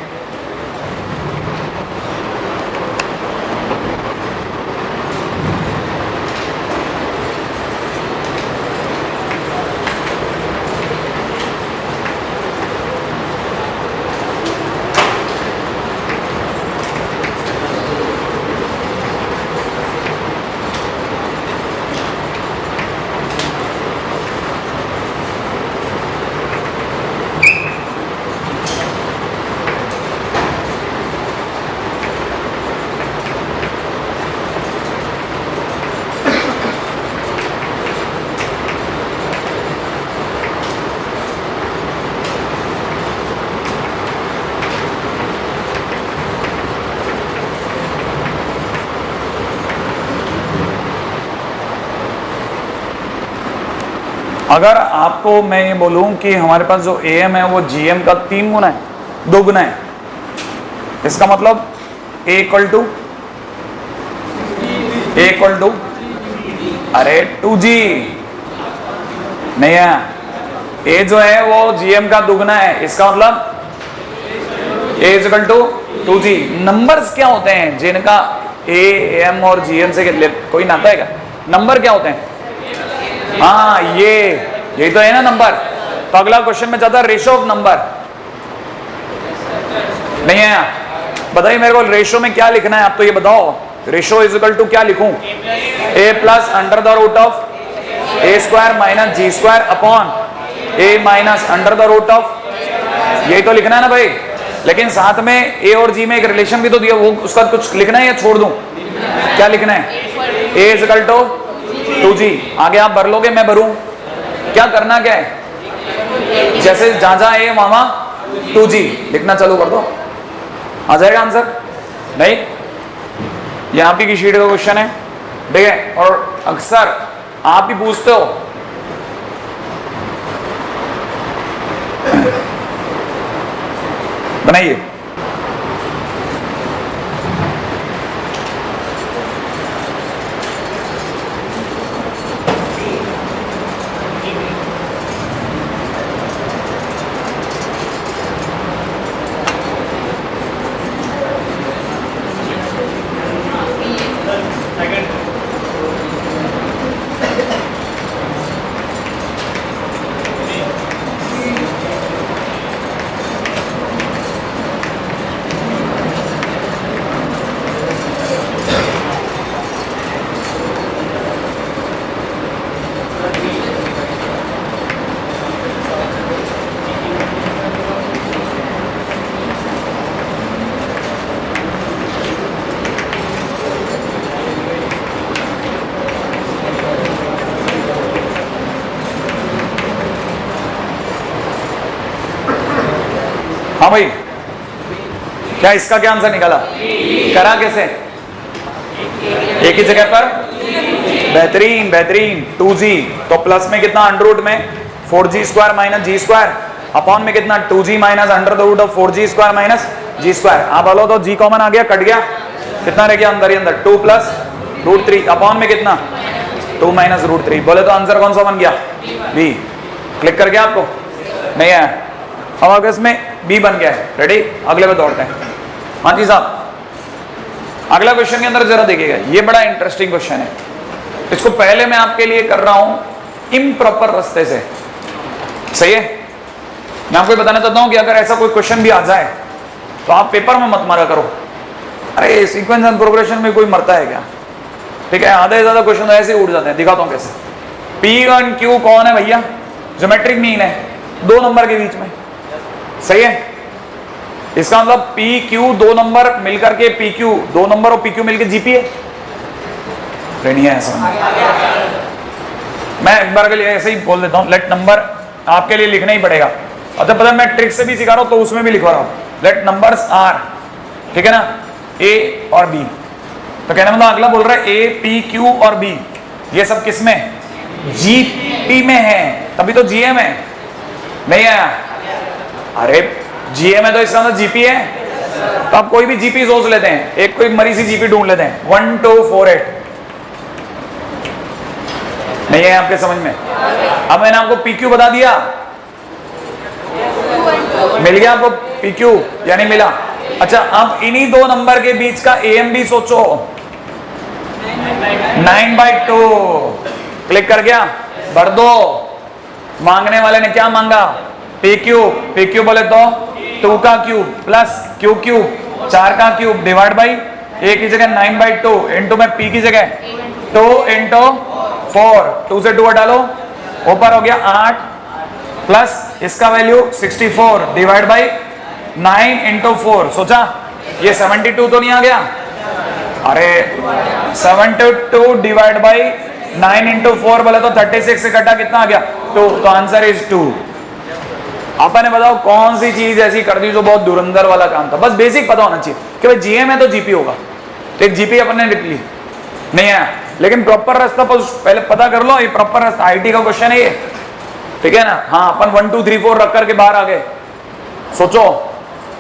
अगर आपको मैं ये बोलूं कि हमारे पास जो AM है वो GM का 3 गुना है, 2 गुना है, इसका मतलब A इक्वल टू अरे 2G नहीं है। A जो है वो GM का दुगना है, इसका मतलब A equal to 2G। Numbers क्या होते हैं जिनका A, M और GM से कोई नाता है क्या? नंबर क्या होते हैं? हाँ, यही तो है ना नंबर। तो अगला क्वेश्चन में जाता है रेशो ऑफ नंबर। नहीं है? बताइए मेरे को रेशो में क्या लिखना है, आप तो ये बताओ। रेशो इज इक्वल टू क्या लिखूं? A plus under the root of A square minus G square upon A minus under the root of, यही तो लिखना है ना भाई। लेकिन साथ में A और G में एक रिलेशन भी तो दिया, वो उसका कुछ लिखना है या छोड़ दूं? क्या लिखना है? A is equal to 2G। आगे आप भर लोगे, मैं भरूं? क्या करना क्या है? जैसे जहां जहां A वहां 2G लिखना चालू कर दो, आ जाएगा आंसर। नहीं, ये आप ही की शीट का क्वेश्चन है, ठीक है। और अक्सर आप भी पूछते हो बनाइए। भाई, क्या इसका क्या आंसर निकाला? करा कैसे? एक ही जगह पर, बेहतरीन बेहतरीन। 2g तो प्लस में कितना, अंडर रूट में 4g square minus G square, upon में कितना 2g minus under the root of 4g square minus G square. आप बोलो तो g कॉमन आ गया, कट गया, कितना रह गया अंदर ही अंदर, 2 प्लस रूट 3 अपॉन में कितना 2 माइनस रूट 3। बोले तो आंसर कौन सा बन गया? बी। क्लिक कर गया आपको? नहीं है? अब अगस्त में बी बन गया है। रेडी, अगले पे दौड़ते हैं। हाँ जी साहब, अगला क्वेश्चन के अंदर जरा देखिएगा, ये बड़ा इंटरेस्टिंग क्वेश्चन है। इसको पहले मैं आपके लिए कर रहा हूं इम्प्रॉपर रास्ते से, सही है? मैं आपको बताना चाहता हूं कि अगर ऐसा कोई क्वेश्चन भी आ जाए तो आप पेपर में मत मारा करो। अरे सीक्वेंस एंड प्रोग्रेशन में कोई मरता है क्या? ठीक है, आधे से ज्यादा क्वेश्चन ऐसे ही उड़ जाते हैं। दिखाता हूं कैसे। पी एंड क्यू कौन है भैया? ज्योमेट्रिक मीन है 2 नंबर के बीच में, सही है? इसका मतलब पी क्यू 2 नंबर मिलकर के पी क्यू 2 नंबर और पी क्यू मिलकर जीपी है। नहीं है ऐसा? मैं एक बार के लिए ऐसे ही बोल देता हूं, लेट नंबर आपके लिए लिखना ही पड़ेगा। अच्छा पता मैं ट्रिक से भी सिखा रहा हूं तो उसमें भी लिखवा रहा हूं। लेट नंबर्स आर, ठीक है ना, ए और बी। तो कहने मतलब अगला बोल रहा है ए पी क्यू और बी, ये सब किस में? जीपी में है, तभी तो जीएम है। नहीं आया? अरे जीएम है तो इसका मतलब जीपी है। तो आप कोई भी जीपी सोच लेते हैं, एक कोई मरी सी जीपी ढूंढ लेते हैं, 1 2 4 8। नहीं है आपके समझ में? अब मैंने आपको पीक्यू बता दिया, मिल गया आपको पीक्यू या नहीं मिला? अच्छा अब इन्हीं 2 नंबर के बीच का एएम भी सोचो, 9/2। क्लिक कर गया, भर दो। मांगने वाले ने क्या मांगा? पी क्यूब बोले तो 2 का क्यूब प्लस क्यू क्यूब 4 का क्यूब डिवाइड बाई ए की जगह 9/2 इंटू में पी की जगह 2 इंटू 4, 2 से 2 हटा लो, ऊपर हो गया 8 प्लस इसका वैल्यू 64 डिवाइड बाई 9 इंटू 4। सोचा ये 72 तो नहीं आ गया? अरे 72 डिवाइड बाई 9 इंटू 4 बोले तो 36 से कटा कितना आ गया? 2। तो आंसर इज 2। आपने बताओ कौन सी चीज ऐसी कर दी जो बहुत धुरंधर वाला काम था? बस बेसिक पता होना चाहिए कि भाई जीएम है तो जीपी होगा। तो एक जीपी अपने लिख ली, नहीं है, लेकिन प्रॉपर रास्ता पहले पता कर लो। ये प्रॉपर रास्ता आईटी का क्वेश्चन है ये, ठीक है ना? हाँ अपन 1 2 3 4 रख करके बाहर आ गए, सोचो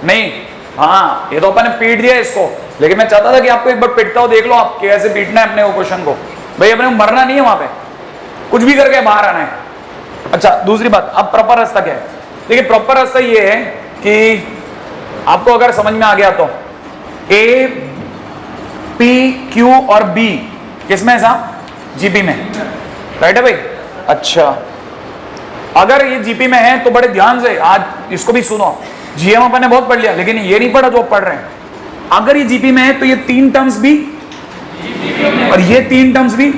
नहीं। हाँ ये तो अपन ने पीट दिया इसको, लेकिन मैं चाहता था कि आपको एक बार पिटता हो देख लो आप कैसे पीटना है अपने वो क्वेश्चन को। भाई अपने मरना नहीं है वहां पे, कुछ भी करके बाहर आना है। अच्छा दूसरी बात, अब प्रॉपर रास्ता क्या है? देखिए प्रॉपर रास्ता ये है कि आपको अगर समझ में आ गया तो ए पी क्यू और बी किसमें है साहब? जीपी में, राइट है भाई? अच्छा अगर ये जीपी में है तो बड़े ध्यान से आज इसको भी सुनो। जीएम अपन ने बहुत पढ़ लिया, लेकिन ये नहीं पढ़ा जो पढ़ रहे हैं। अगर ये जीपी में है तो ये 3 टर्म्स भी और ये 3 टर्म्स भी,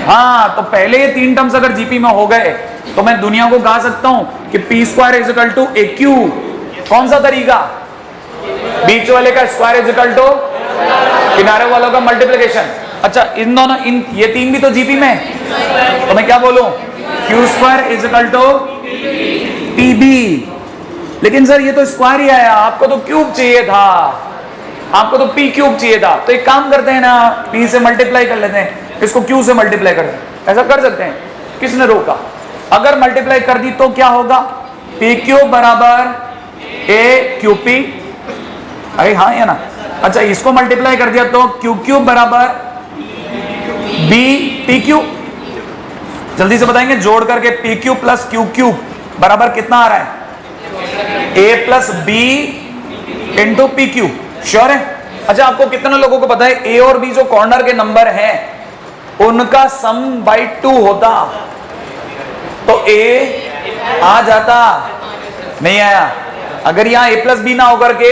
हाँ तो पहले ये 3 टर्म्स अगर जीपी में हो गए तो मैं दुनिया को गा सकता हूं कि P square is equal to A Q. कौन सा तरीका? बीच वाले का स्क्वायर इज इक्वल टू किनारे वालों का मल्टीप्लिकेशन। अच्छा इन दोनों ये 3 भी तो जीपी में है, तो मैं क्या बोलूं? Q square is equal to P B. लेकिन सर ये तो स्क्वायर ही आया, आपको तो क्यूब चाहिए था, आपको तो पी क्यूब चाहिए था। तो एक काम करते हैं ना, पी से मल्टीप्लाई कर लेते हैं, इसको क्यू से मल्टीप्लाई कर दें, ऐसा कर सकते हैं। किसने रोका? अगर मल्टीप्लाई कर दी तो क्या होगा? पी क्यूब बराबर ए क्यू पी। अरे हाँ या ना? अच्छा इसको मल्टीप्लाई कर दिया तो क्यू क्यूब बराबर बी पी क्यूब। जल्दी से बताएंगे जोड़ करके, P cube plus Q cube बराबर कितना आ रहा है? A plus B into P cube. Sure है? अच्छा आपको कितने लोगों को पता है ए और बी जो कॉर्नर के नंबर हैं उनका सम बाई 2 होता तो ए आ जाता? नहीं आया। अगर यहां ए प्लस बी ना होकर के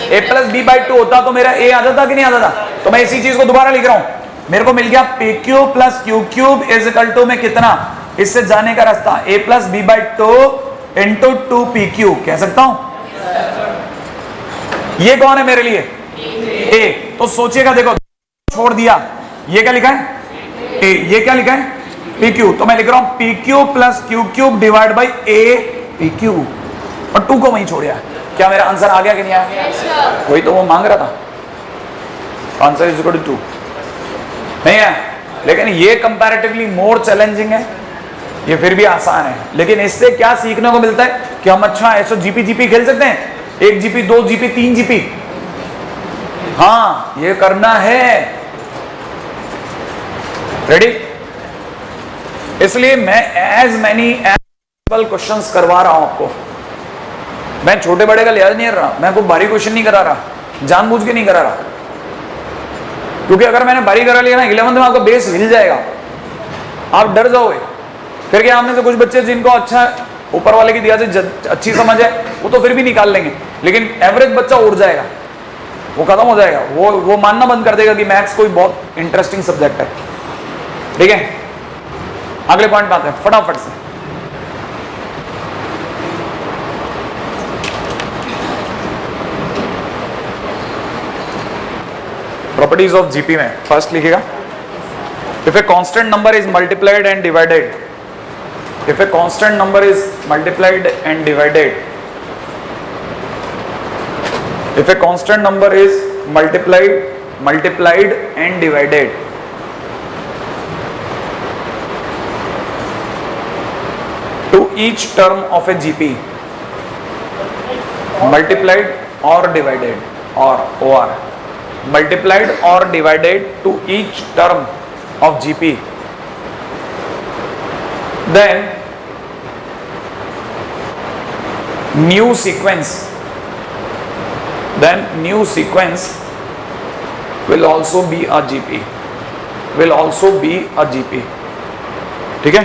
ए प्लस बी बाई 2 होता तो मेरा ए आ जाता कि नहीं आ जाता? तो मैं इसी चीज को दोबारा लिख रहा हूं, मेरे को मिल गया P cube plus Q cube is equal to में कितना? इससे जाने का रास्ता A plus B by 2 into 2 P cube कह सकता हूं। ये कौन है मेरे लिए? ए। तो सोचिएगा, देखो छोड़ दिया, ये क्या लिखा है? ए। ये क्या लिखा है? P Q. तो मैं लिख रहा हूं P Q plus Q cube divide by A P Q. और 2 को वहीं छोड़िया। क्या मेरा आंसर आ गया कि नहीं आया? वही तो वो मांग रहा था, आंसर इज इक्वल टू 2 नहीं है। लेकिन ये कंपैरेटिवली मोर चैलेंजिंग है, ये फिर भी आसान है। लेकिन इससे क्या सीखने को मिलता है कि हम अच्छा ऐसो जीपी जीपी खेल सकते हैं, 1 जीपी 2 जीपी 3 जीपी, हाँ ये करना है। रेडी? इसलिए मैं एज मैनी क्वेश्चंस करवा रहा हूं आपको। मैं छोटे बड़े का लिहाज नहीं कर रहा, मैं कोई भारी क्वेश्चन नहीं करा रहा, जानबूझ के नहीं करा रहा। क्योंकि अगर मैंने भारी करा लिया ना 11th में आपका बेस हिल जाएगा, आप डर जाओगे। फिर क्या, हमने से कुछ बच्चे जिनको अच्छा ऊपर वाले की दिया से अच्छी समझ है वो तो फिर भी निकाल लेंगे, लेकिन एवरेज बच्चा उड़ जाएगा, वो खत्म हो जाएगा, वो मानना बंद कर देगा कि मैथ्स कोई बहुत इंटरेस्टिंग सब्जेक्ट है। ठीक है, अगले पॉइंट पे आते हैं फटाफट से। प्रॉपर्टीज ऑफ जीपी में फर्स्ट लिखिएगा, if a constant number is multiplied and divided, if a constant number is multiplied and divided, if a constant number is multiplied and divided, to each term of a GP, multiplied or divided, or multiplied or divided to each term of GP, then new sequence will also be a GP, will also be a GP। ठीक है,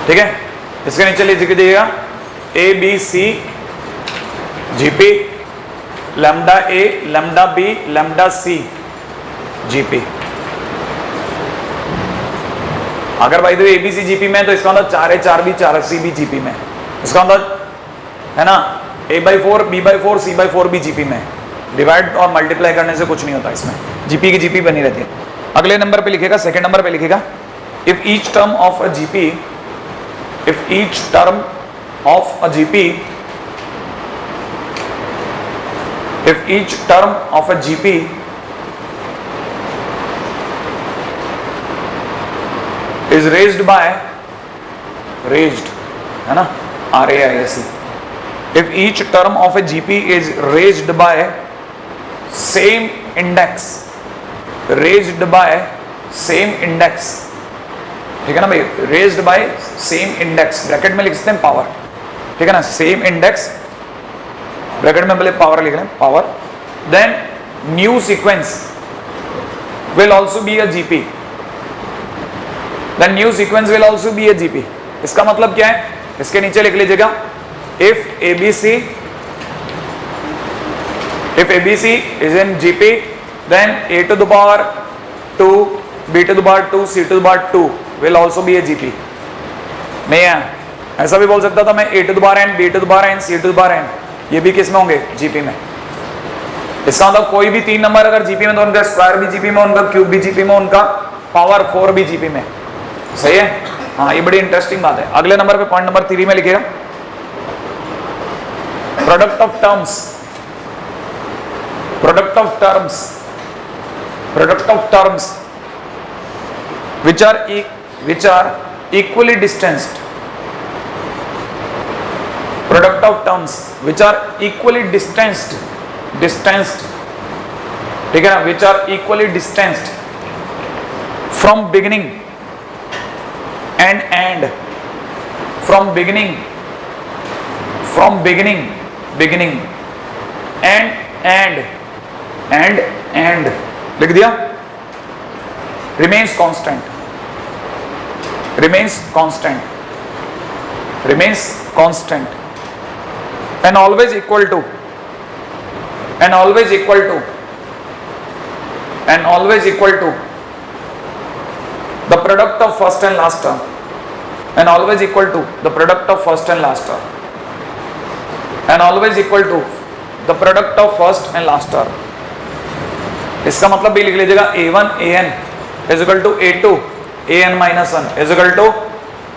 ठीक है, इसके नीचे लिख दीजिएगा A B C GP, lambda A lambda B lambda C GP. अगर भाई तो एबीसी जीपी में तो इसका मतलब 4 ए 4 बी 4 सी भी जीपी में, इसका मतलब है ना a/4 b/4 c/4 भी जीपी में। डिवाइड और मल्टीप्लाई करने से कुछ नहीं होता, इसमें जीपी की जीपी बनी रहती है। अगले नंबर पे लिखेगा, सेकंड नंबर पे लिखेगा, if each term of a GP, if each term of a GP, if each term of a GP is raised by, raised है ना RAISE, if each term of a GP is raised by same index, raised by same index, ठीक है ना भाई, raised by same index, bracket में लिख सकते हैं पावर, ठीक है ना, same index ब्रैकेट में पहले पावर लिख रहे हैं power, then new sequence will also be a GP, then new sequence will also be a GP। इसका मतलब क्या है, इसके नीचे लिख लीजिएगा, if ABC is in GP, then a to the power 2 b to the power 2 c to the power 2 will also be a GP। नहीं है, ऐसा भी बोल सकता था मैं, a to the power n b to the power n c to the power n, ये भी किस में होंगे, जीपी में। इसका मतलब कोई भी 3 नंबर अगर जीपी में तो उनका स्क्वायर भी जीपी में, उनका क्यूब भी जीपी में, उनका पावर 4 भी जीपी में। सही है, हाँ ये बड़ी इंटरेस्टिंग बात है। अगले नंबर पे पॉइंट नंबर 3 में लिखेगा, product of terms, product of terms, product of terms which are equally distanced, product of terms which are equally distanced, ठीक है ना, which are equally distanced from beginning and end, from beginning and लिख दिया, remains constant, and always equal to, the product of first and last term, and always equal to the product of first and last term, and always equal to the product of first and last term। इसका मतलब भी लिख लीजिएगा, a1 an is equal to a2 an minus 1 is equal to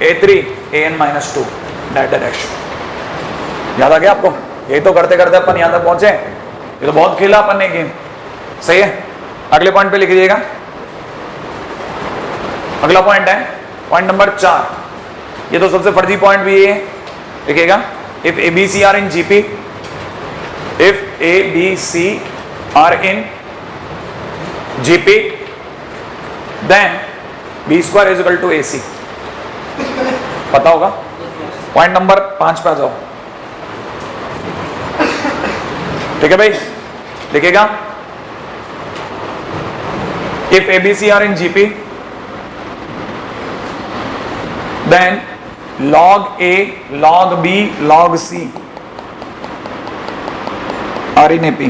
a3 an minus 2। That direction. याद आ गया आपको? यही तो करते करते अपन यहां तक पहुंचे। ये तो बहुत खेला अपन ने गेम, सही है। अगले पॉइंट पे लिख दीजिएगा। अगला पॉइंट है पॉइंट नंबर 4। ये तो सबसे फर्जी पॉइंट भी ये लिखिएगा। If A B C are in GP, if A B C are in GP, then B square is equal to A C. पता होगा। पॉइंट नंबर 5 पे आ जाओ। ठीक है भाई, लिखिएगा। If A B C are in GP, then log A, log B, log C are in AP.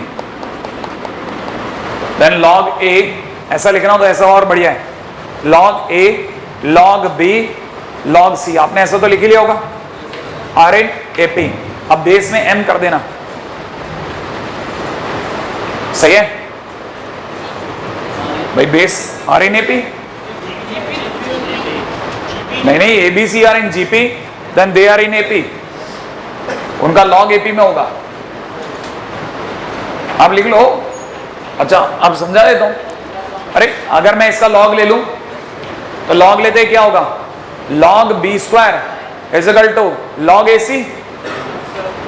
Then log A, ऐसा लिखना हो तो ऐसा और बढ़िया है। log A, log B, log C, आपने ऐसा तो लिख ही लिया होगा। are in AP। अब बेस में M कर देना, सही है भाई। बेस are in AP, नहीं A B C are in GP, then they are in AP. उनका लॉग एपी में होगा। आप लिख लो। अच्छा अब समझा देता हूं। अरे अगर मैं इसका लॉग ले लूं तो लॉग लेते क्या होगा? Log B square is equal to log A C.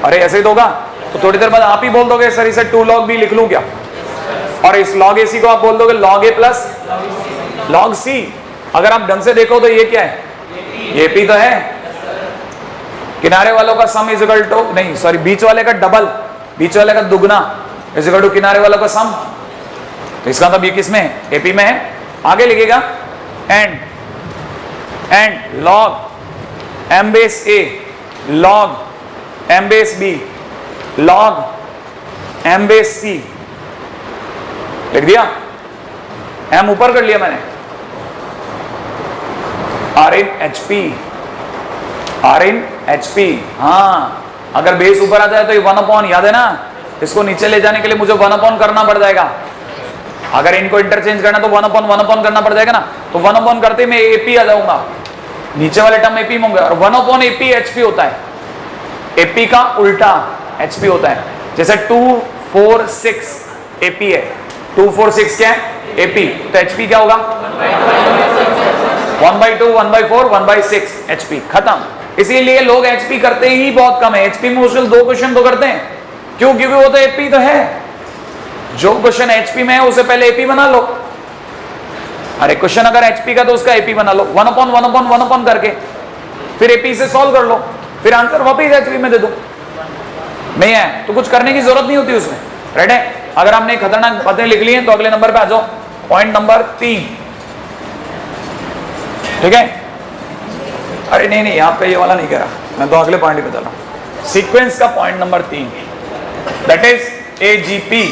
अरे ऐसे ही तो होगा। तो थोड़ी देर बाद आप ही बोल दोगे सर इसे 2 log बी लिख लूं क्या? और इस लॉग ए सी को आप बोल दोगे लॉग ए प्लस लॉग सी। अगर आप ढंग से देखो तो ये क्या है? ये पी तो है। किनारे वालों का सम इज इक्वल टू, नहीं सॉरी, बीच वाले का डबल, बीच वाले का दुगना इज इक्वल टू किनारे वालों का सम। तो इसका मतलब ये किस में है? एपी में है। आगे लिखेगा and log M base A, log M base B, log M base C. लिख दिया। एम ऊपर कर लिया मैंने। R in H P, R in H P. हाँ, अगर बेस ऊपर आ जाए तो ये 1/, याद है ना? इसको नीचे ले जाने के लिए मुझे 1/, करना पड़ जाएगा। अगर इनको इंटरचेंज करना तो 1/1 करना पड़ जाएगा ना। तो 1/, करते मैं एपी आ जाऊंगा, नीचे वाले टर्म एपी में होंगे। और 1/, एपी एचपी होता है। एपी का उल्टा एचपी होता है। जैसे 2, 4, 6 एपी है। 2, 4, 6 क्या है? एपी। तो एचपी क्या होगा? 1/2, 1/4, 1/6 एचपी। खत्म। इसीलिए लोग एचपी करते ही बहुत कम है। एचपी में मुश्किल 2 क्वेश्चन तो करते हैं। क्यों? क्योंकि वो तो एपी तो है। जो क्वेश्चन एचपी में है उसे पहले एपी बना लो। अरे क्वेश्चन अगर एचपी का तो उसका एपी बना लो 1/1 करके, फिर एपी से सॉल्व कर लो, फिर आंसर वापिस एचपी में दे दो। नहीं है तो कुछ करने की जरूरत नहीं होती उसमें। राइट है। अगर आपने खतरनाक बातें लिख ली हैं तो अगले नंबर पे आ जाओ। Point number 3। ठीक है। अरे नहीं यहां पे ये वाला नहीं कह रहा मैं, तो अगले पॉइंट पे चला। सीक्वेंस का point number 3, that is AGP.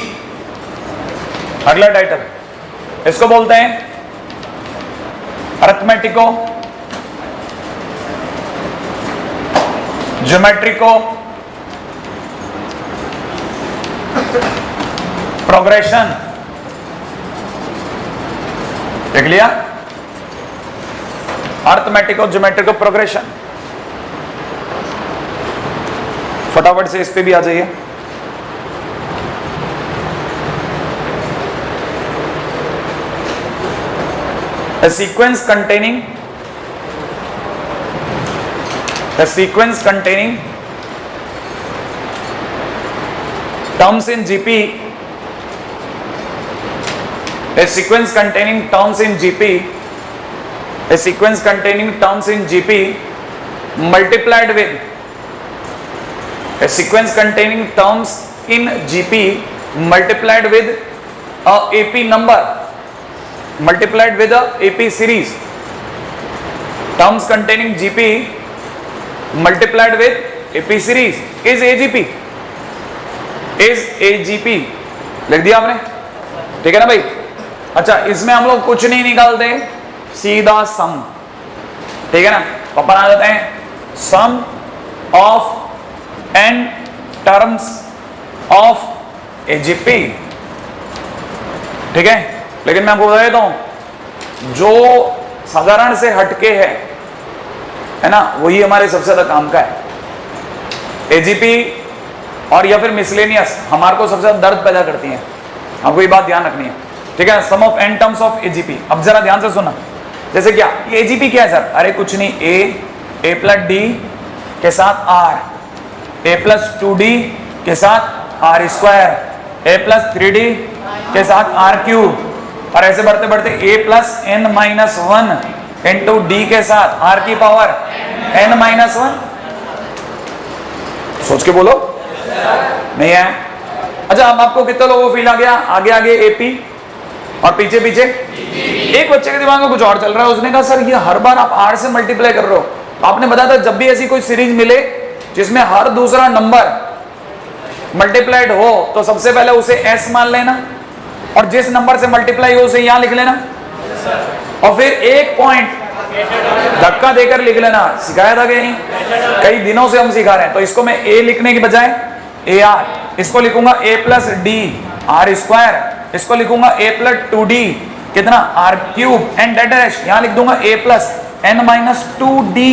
अगला टाइटल इसको बोलते हैं अरिथमेटिको ज्योमेट्रिको प्रोग्रेशन। देख लिया? अरिथमेटिको ज्योमेट्रिको प्रोग्रेशन। फटाफट से इस पे भी आ जाइए। A sequence containing terms in GP, a sequence containing terms in GP, a sequence containing terms in GP multiplied with a sequence containing terms in GP multiplied with a AP number, multiplied with a AP series. Terms containing GP multiplied with AP series is AGP. Is AGP लिख दिया आपने? ठीक है ना भाई? अच्छा, इसमें हम लोग कुछ नहीं निकालते, सीधा सम। ठीक है ना? अपन आ जाते हैं sum of n terms of AGP। ठीक है। लेकिन मैं आपको बता देता हूं, जो साधारण से हटके है ना, वही हमारे सबसे ज्यादा काम का है। एजीपी और या फिर मिसलेनियस हमारे को सबसे ज्यादा दर्द पैदा करती है, आपको ये बात ध्यान रखनी है, ठीक है। Sum of N terms of AGP, अब जरा ध्यान से सुना, जैसे क्या एजीपी क्या है सर, अरे कुछ नहीं, ए प्लस डी के साथ आर, ए प्लस 2d के साथ are square, A plus 3d के साथ आर क्यूब, और ऐसे बढ़ते बढ़ते A plus N minus 1 into D के साथ आर की पावर एन माइनस 1। सोच के बोलो, नहीं है? अच्छा, अब आपको कितने लोगों को फील आ गया, आगे आगे एपी और पीछे पीछे। एक बच्चे के दिमाग में कुछ और चल रहा है, उसने कहा सर ये हर बार आप आर से मल्टीप्लाई कर रहे हो, आपने बताया था जब भी ऐसी कोई सीरीज मिले जिसमें हर दूसरा नंबर मल्टीप्लाइड हो तो सबसे पहले उसे एस मान लेना, और जिस नंबर से मल्टीप्लाई हो उसे यहां लिख लेना, और फिर एक पॉइंट धक्का देकर लिख लेना। सिखाया था कि नहीं? कई दिनों से हम सिखा रहे हैं। तो इसको मैं ए लिखने की बजाय ए आर, इसको लिखूंगा A plus D R square, इसको लिखूंगा ए प्लस 2d कितना R cube, and that dash यहां लिख दूंगा A plus N minus 2d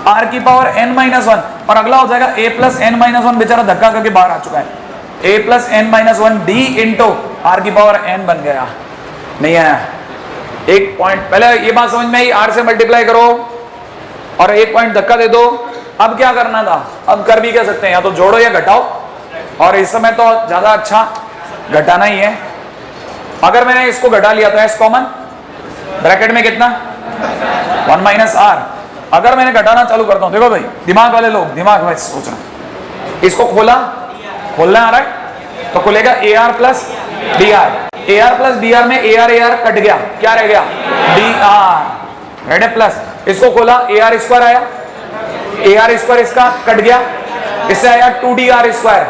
R की पावर एन माइनस 1, और अगला हो जाएगा ए प्लस एन माइनस 1, बेचारा धक्का करके बाहर आ चुका है, A plus N minus 1 D into R की पावर एन बन गया। नहीं है? एक पॉइंट पहले ये बात समझ में आई, आर से मल्टीप्लाई करो और एक पॉइंट धक्का दे दो। अब क्या करना था, अब कर भी क्या सकते हैं, या तो जोड़ो या घटाओ, और इस समय तो ज्यादा अच्छा घटाना ही है। अगर मैंने इसको घटा लिया तो एस कॉमन, ब्रैकेट में कितना 1 माइनस आर। अगर मैंने घटाना चालू करता हूं, देखो भाई दिमाग वाले लोग, दिमाग में सोचना, इसको खोलना आ रहा है तो खुलेगा A R plus D are, A R plus D are में ए आर कट गया, क्या रह गया डी आर, रेड प्लस, इसको खोला ए आर स्क्वायर आया, ए आर स्क्वायर इसका कट गया, इससे आया 2d आर स्क्वायर,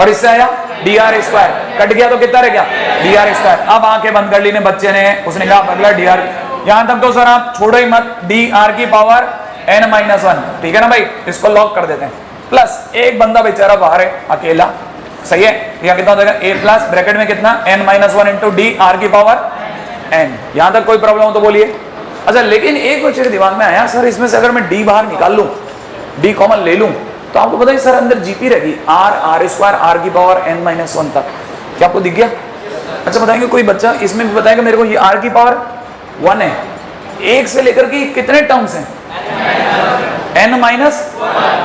और इससे आया डी आर स्क्वायर, कट गया तो कितना रह गया डी आर स्क्वायर। अब आंखें बंद कर ली ने बच्चे ने, उसने कहा अगला डी आर, यहां तक तो सर आप छोड़ो ही मत, डी आर की पावर एन माइनस 1, ठीक है ना भाई, इसको लॉक कर देते हैं। प्लस एक बंदा बेचारा बाहर है अकेला, सही है, यहां कितना हो जाएगा ए प्लस ब्रैकेट में कितना N minus 1 into D R की पावर एन। यहां तक कोई प्रॉब्लम हो तो बोलिए। अच्छा, लेकिन एक बच्चे के दिमाग में आया, सर इसमें से अगर मैं डी बाहर निकाल लूं, डी कॉमन ले लूं, तो आपको पता है सर अंदर जीपी रहेगी आर स्क्वायर आर की पावर एन माइनस 1 तक। क्या आपको दिख गया? अच्छा, बताएंगे कोई बच्चा इसमें भी बताएगा मेरे को ये आर की पावर 1 है, एक से लेकर के कितने टर्म्स हैं एन माइनस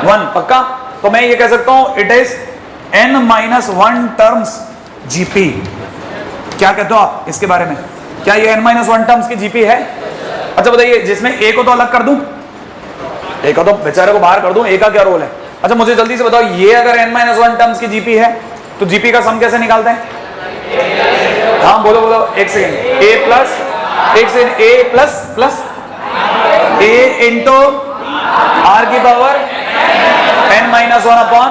1, पक्का? तो मैं ये कह सकता हूं it is n minus 1 terms GP. क्या कहते हो आप इसके बारे में? क्या ये n माइनस 1 टर्म्स की जीपी है? अच्छा बताइए, जिसमें a को तो अलग कर दूं, a को तो बेचारे को बाहर कर दूं, a का क्या रोल है? अच्छा मुझे जल्दी से बताओ, ये अगर n माइनस 1 टर्म्स की जीपी है तो जीपी का सम कैसे निकालते हैं? हाँ बोलो बोलो, एक सेकेंड, a प्लस, एक second, a plus plus a into R की power n minus 1 upon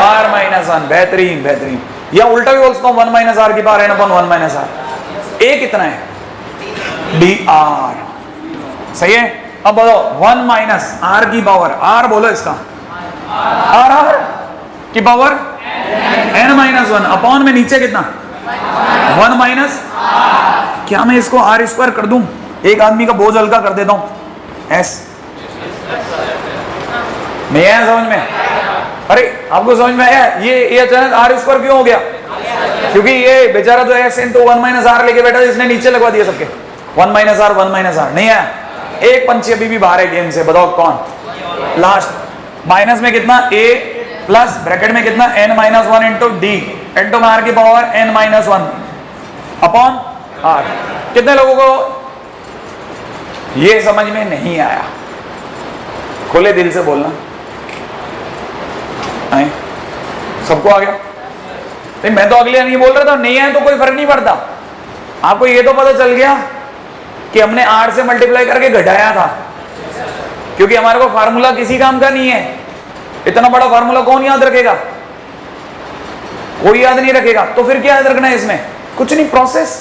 R minus 1। बेहतरीन बेहतरीन। या उल्टा भी बोल सकता हूं, 1 माइनस आर की power N upon 1 minus R. A कितना है? डी आर, सही है। अब बोलो 1 माइनस आर की पावर, आर बोलो इसका, आर आर की पावर एन माइनस 1 अपॉन में नीचे कितना 1 माइनस, क्या मैं इसको आर स्क्वायर कर दूं? एक आदमी का बोझ हल्का कर देता हूं, एस। नहीं आया समझ में? अरे आपको समझ में आया? ये अचानक आर स्क्वायर क्यों हो गया? क्योंकि ये बेचारा जो एस इंटू 1 माइनस आर लेके बैठा, इसने नीचे लगवा दिया सबके 1 माइनस आर 1 माइनस आर। नहीं आया? एक पंछी अभी भी बाहर है गेम से, बताओ कौन? लास्ट माइनस में कितना a प्लस ब्रैकेट में कितना n minus 1 into D into R की power n minus 1 upon R. कितने लोगों को ये समझ में नहीं आया? खुले दिल से बोलना, सबको आ गया? नहीं, मैं तो अगले नहीं बोल रहा था, नहीं है तो कोई फर्क नहीं पड़ता। आपको ये तो पता चल गया कि हमने आर से मल्टीप्लाई करके घटाया था, क्योंकि हमारे को फार्मूला किसी काम का नहीं है। इतना बड़ा फार्मूला कौन याद रखेगा? कोई याद नहीं रखेगा। तो फिर क्या याद रखना है इसमें? कुछ नहीं, प्रोसेस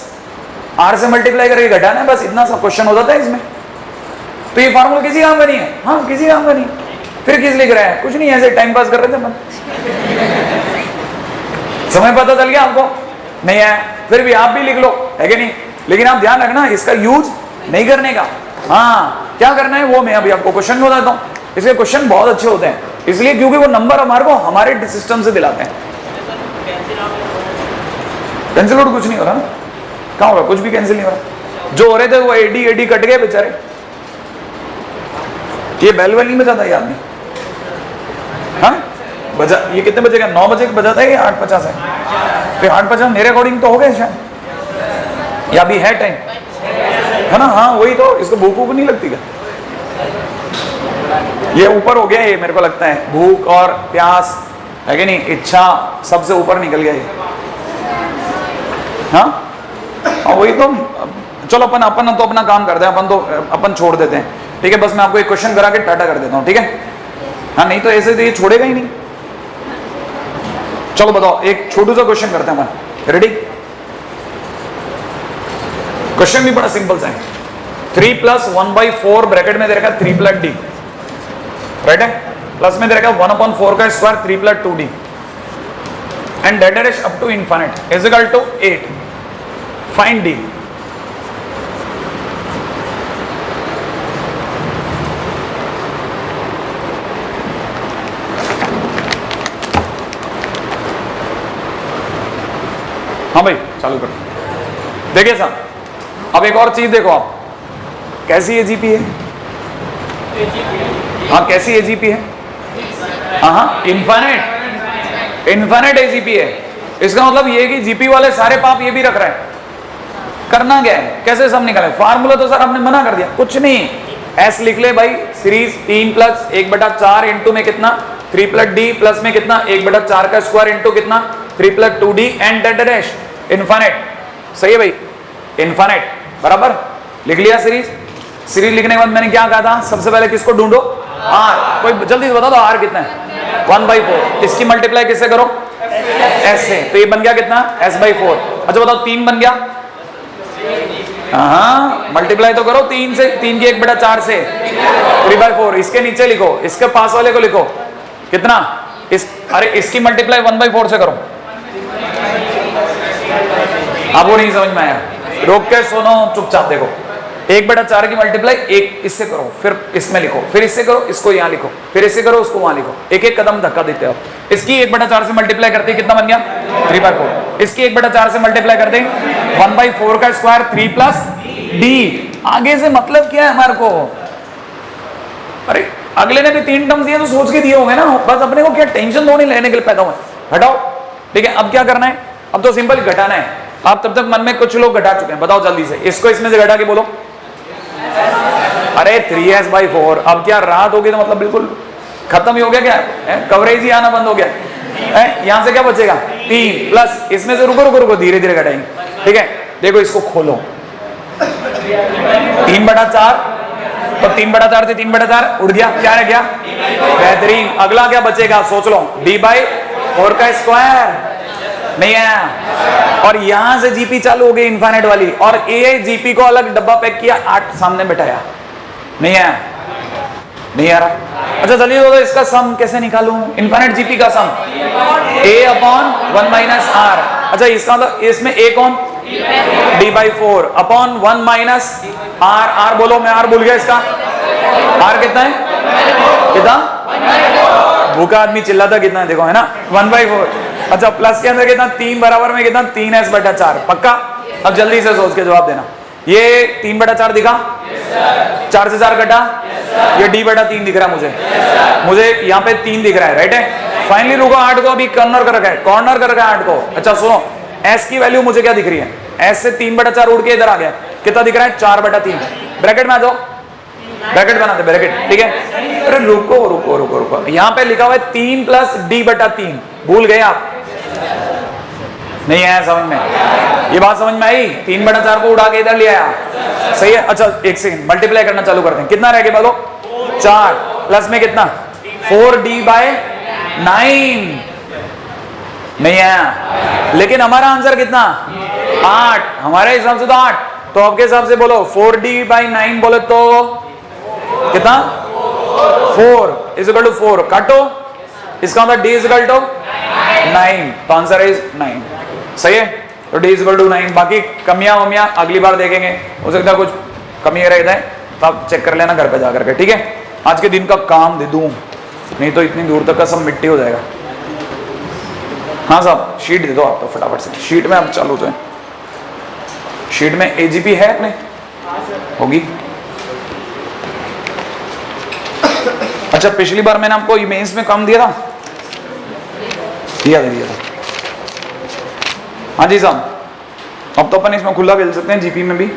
आर से मल्टीप्लाई करके घटाना है, बस इतना सा क्वेश्चन हो जाता है इसमें। तो ये फार्मूला किसी काम का नहीं है, हाँ किसी काम का नहीं। फिर किस लिख रहा है? कुछ नहीं, ऐसे टाइम पास कर रहे थे मन। समय पता चल गया आपको? नहीं है? फिर भी आप भी लिख लो, है कि नहीं? लेकिन आप ध्यान रखना इसका यूज नहीं करने का। हाँ क्या करना है वो मैं अभी आपको क्वेश्चन बताता हूं। इसके क्वेश्चन बहुत अच्छे होते हैं। इसलिए क्योंकि वो नंबर हमारे को हमारे सिस्टम से दिलाते हैं। कैंसिल आउट कुछ नहीं हो रहा ना, कहाँ हो रहा, कुछ भी कैंसिल नहीं हो रहा। जो हो रहे थे वो एडी एडी कट गए बेचारे। ये बेल वेल नहीं बजाता ये आदमी, हाँ बजा, ये कितने बजे का, 9 बजे बजाता है या 8:50 है? फिर 8:50 मेरे अकॉर्डिंग तो हो गए शायद, या भी है टाइम, है ना? हाँ वही तो, इसको भूख भूख नहीं लगती क्या? ये ऊपर हो गया ये, मेरे को लगता है भूख और प्यास है कि नहीं, इच्छा सबसे ऊपर निकल गया ये। हाँ वही तो, चलो अपन अपन तो अपना काम करते हैं, अपन तो अपन छोड़ देते हैं, ठीक है? बस मैं आपको एक क्वेश्चन करा के टाटा कर देता हूँ, ठीक है? हाँ नहीं तो ऐसे तो ये छोड़ेगा ही नहीं। चलो बताओ, एक छोटू सा क्वेश्चन करते हैं अपन, रेडी? क्वेश्चन भी बड़ा सिंपल सा है। 3 + 1/4 ब्रैकेट में दे रखा 3 + d, राइट है? प्लस में दे रखा 1/4 का square 3 + 2d and data dash up to infinite is equal to 8। Find d। हाँ भाई चालू कर। देखिए साहब, अब एक और चीज देखो आप, कैसी एजीपी है? हाँ कैसी एजीपी है? हाँ इनफिनिट एजीपी है। इसका मतलब ये कि जीपी वाले सारे पाप ये भी रख रहे हैं। करना क्या है, कैसे सब निकाले? फार्मूला तो सर आपने मना कर दिया, कुछ नहीं, एस लिख ले भाई, सीरीज 3 + 1/4 इंटू में कितना 3 + d प्लस में कितना 1/4 का स्क्वायर इंटू कितना 3 + 2d and data dash infinite. सही है भाई, इनफिनिट बराबर लिख लिया सीरीज। सीरीज लिखने के बाद मैंने क्या कहा था, सबसे पहले किसको ढूंढो? आर। कोई जल्दी से बता दो आर कितना है? 1/4। इसकी मल्टीप्लाई किससे करो? एस से। तो ये बन गया कितना? s/4। अच्छा बताओ 3 बन गया? हाँ मल्टीप्लाई तो करो 3 से, 3 की 1/4 से 3/4। इसके नीचे लिखो, इसके पास वाले को लिखो कितना, अरे इसकी मल्टीप्लाई 1/4 से करो। आपको नहीं समझ में आया? रोक के सुनो, चुपचाप देखो। 1/4 की मल्टीप्लाई एक इससे करो, फिर इसमें लिखो, फिर इससे करो, इसको यहाँ लिखो, फिर इससे करो, उसको वहां लिखो। एक एक कदम धक्का देते हो। इसकी 1/4 से मल्टीप्लाई करते कितना बन गया? 3/4। इसकी 1/4 से मल्टीप्लाई करते 1/4 का स्क्वायर 3 + d। आगे से मतलब क्या है हमारे को? अरे अगले ने भी 3 टर्म्स दिए तो सोच के दिए होंगे ना, बस अपने को क्या टेंशन तो नहीं लेने के लिए पैदा हुए। हटाओ, ठीक है? अब क्या करना है? अब तो सिंपल घटाना है। आप तब तक मन में कुछ लोग घटा चुके हैं, बताओ जल्दी से, इसको इसमें से घटा के बोलो। अरे 3s/4। अब क्या रात हो गई तो मतलब बिल्कुल खत्म ही हो गया क्या? कवरेज ही आना बंद हो गया। यहां से क्या बचेगा? 3 प्लस इसमें से, रुको रुको रुको, धीरे धीरे घटाएंगे, ठीक है? देखो इसको खोलो, 3/4, तो 3/4 से 3/4 उड़ गया, क्या रह गया? बेहतरीन। अगला क्या बचेगा सोच लो, d/4 का स्क्वायर नहीं है। और यहां से जीपी चालू हो गई इनफिनिट वाली, और ए जीपी को अलग डब्बा पैक किया, 8 सामने बैठाया, नहीं है, नहीं आ रहा। अच्छा चलिए तो इसका सम कैसे निकालूं? इनफिनिट जीपी का सम a/1 - r। अच्छा इसका मतलब इसमें a कौन? d/4 upon 1 - r। बोलो, मैं r भूल गया। इसका r कितना है? कितना? भूखा आदमी चिल्लाता कितना है देखो, है ना? 1/4। अच्छा प्लस के अंदर कितना? 3 बराबर में कितना? 3s/4। पक्का? अब जल्दी से सोच के जवाब देना। ये 3/4 दिखा? 4 से 4 कटा? ये d/3 दिख रहा है मुझे यहाँ पे 3 दिख रहा है, राइट है? फाइनली रुको, 8 को अभी कॉर्नर कर रखा है, 8 को। अच्छा सुनो, s की वैल्यू मुझे क्या दिख रही है? s से 3/4 उड़ के इधर आ गया, कितना दिख रहा है? 4/3। ब्रैकेट में आ जाओ, ब्रैकेट बनाते, ब्रैकेट, ठीक है? अरे रुको रुको रुको रुको, यहाँ पे लिखा हुआ है 3 + d/3। भूल गए आप? नहीं आया समझ में? ये बात समझ में आई? 3/4 को उड़ा के इधर ले आया, सही है? अच्छा एक सेकंड, मल्टीप्लाई करना चालू करते हैं। कितना रह गया बोलो? 4 प्लस में कितना? 4d/9। नहीं आया, लेकिन हमारा आंसर कितना? 8। हमारे हिसाब से तो 8। तो आपके हिसाब से बोलो 4d/9 बोले तो कितना? 4 = 4 काटो, इसका मतलब d = 9। तो आंसर इज 9। सही है? तो d = 9। बाकी कमियां वमियां अगली बार देखेंगे, हो सकता है कुछ कमी रह जाए तो आप चेक कर लेना घर पे जाकर के, ठीक है? आज के दिन का काम दे दूं। नहीं तो इतनी दूर तक का सब मिट्टी हो जाएगा। हाँ साहब शीट दे दो आप तो फटाफट से, शीट में आप चालू तो है। शीट में एजीपी है अपने, होगी। अच्छा पिछली बार मैंने आपको इमेज में कम दिया था, दिया था। हाँ जी साहब, अब तो अपन इसमें खुला खेल सकते हैं जीपी में भी।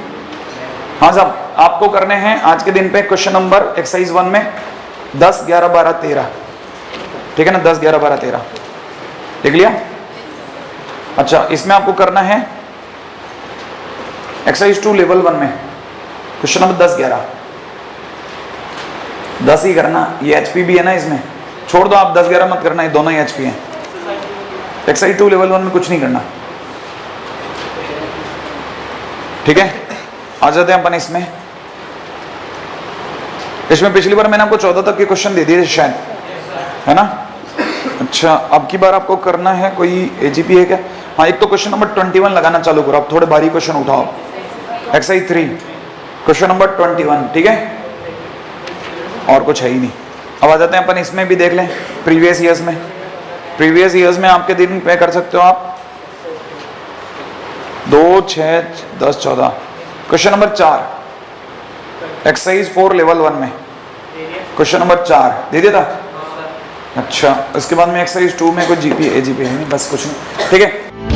हाँ साहब आपको करने हैं आज के दिन पे क्वेश्चन नंबर एक्सरसाइज 1 में 10, 11, 12, 13, ठीक है ना, 10, 11, 12, 13 देख लिया। अच्छा इसमें आपको करना है एक्सरसाइज 2 लेवल 1 में क्वेश्चन नंबर 10, 11, 10 ही करना। ये एचपी भी है ना इसमें, छोड़ दो आप 10, 11 मत करना, ये दोनों ही एचपी हैं। एक्सरसाइज 2 लेवल 1 में कुछ नहीं करना, ठीक है। आ जाते हैं अपन इसमें पिछली बार मैंने आपको 14 तक के क्वेश्चन दे दिए थे शायद, है ना। अच्छा अब की बार आपको करना है कोई एजीपी है क्या? हाँ एक तो क्वेश्चन नंबर 21 लगाना चालू करो, आप थोड़े भारी क्वेश्चन उठाओ। एक्सरसाइज 3 क्वेश्चन नंबर 21, ठीक है, और कुछ है ही नहीं। अब आ जाते हैं अपन इसमें भी देख लें प्रीवियस ईयर्स में। प्रीवियस ईयर्स में आपके दिन पे कर सकते हो आप 2, 6, 10, 14। क्वेश्चन नंबर 4 एक्सरसाइज 4 लेवल 1 में क्वेश्चन नंबर 4 दे दिया था। अच्छा इसके बाद में एक्सरसाइज 2 में कोई जीपी एजीपी है नहीं, बस कुछ नहीं, ठीक है।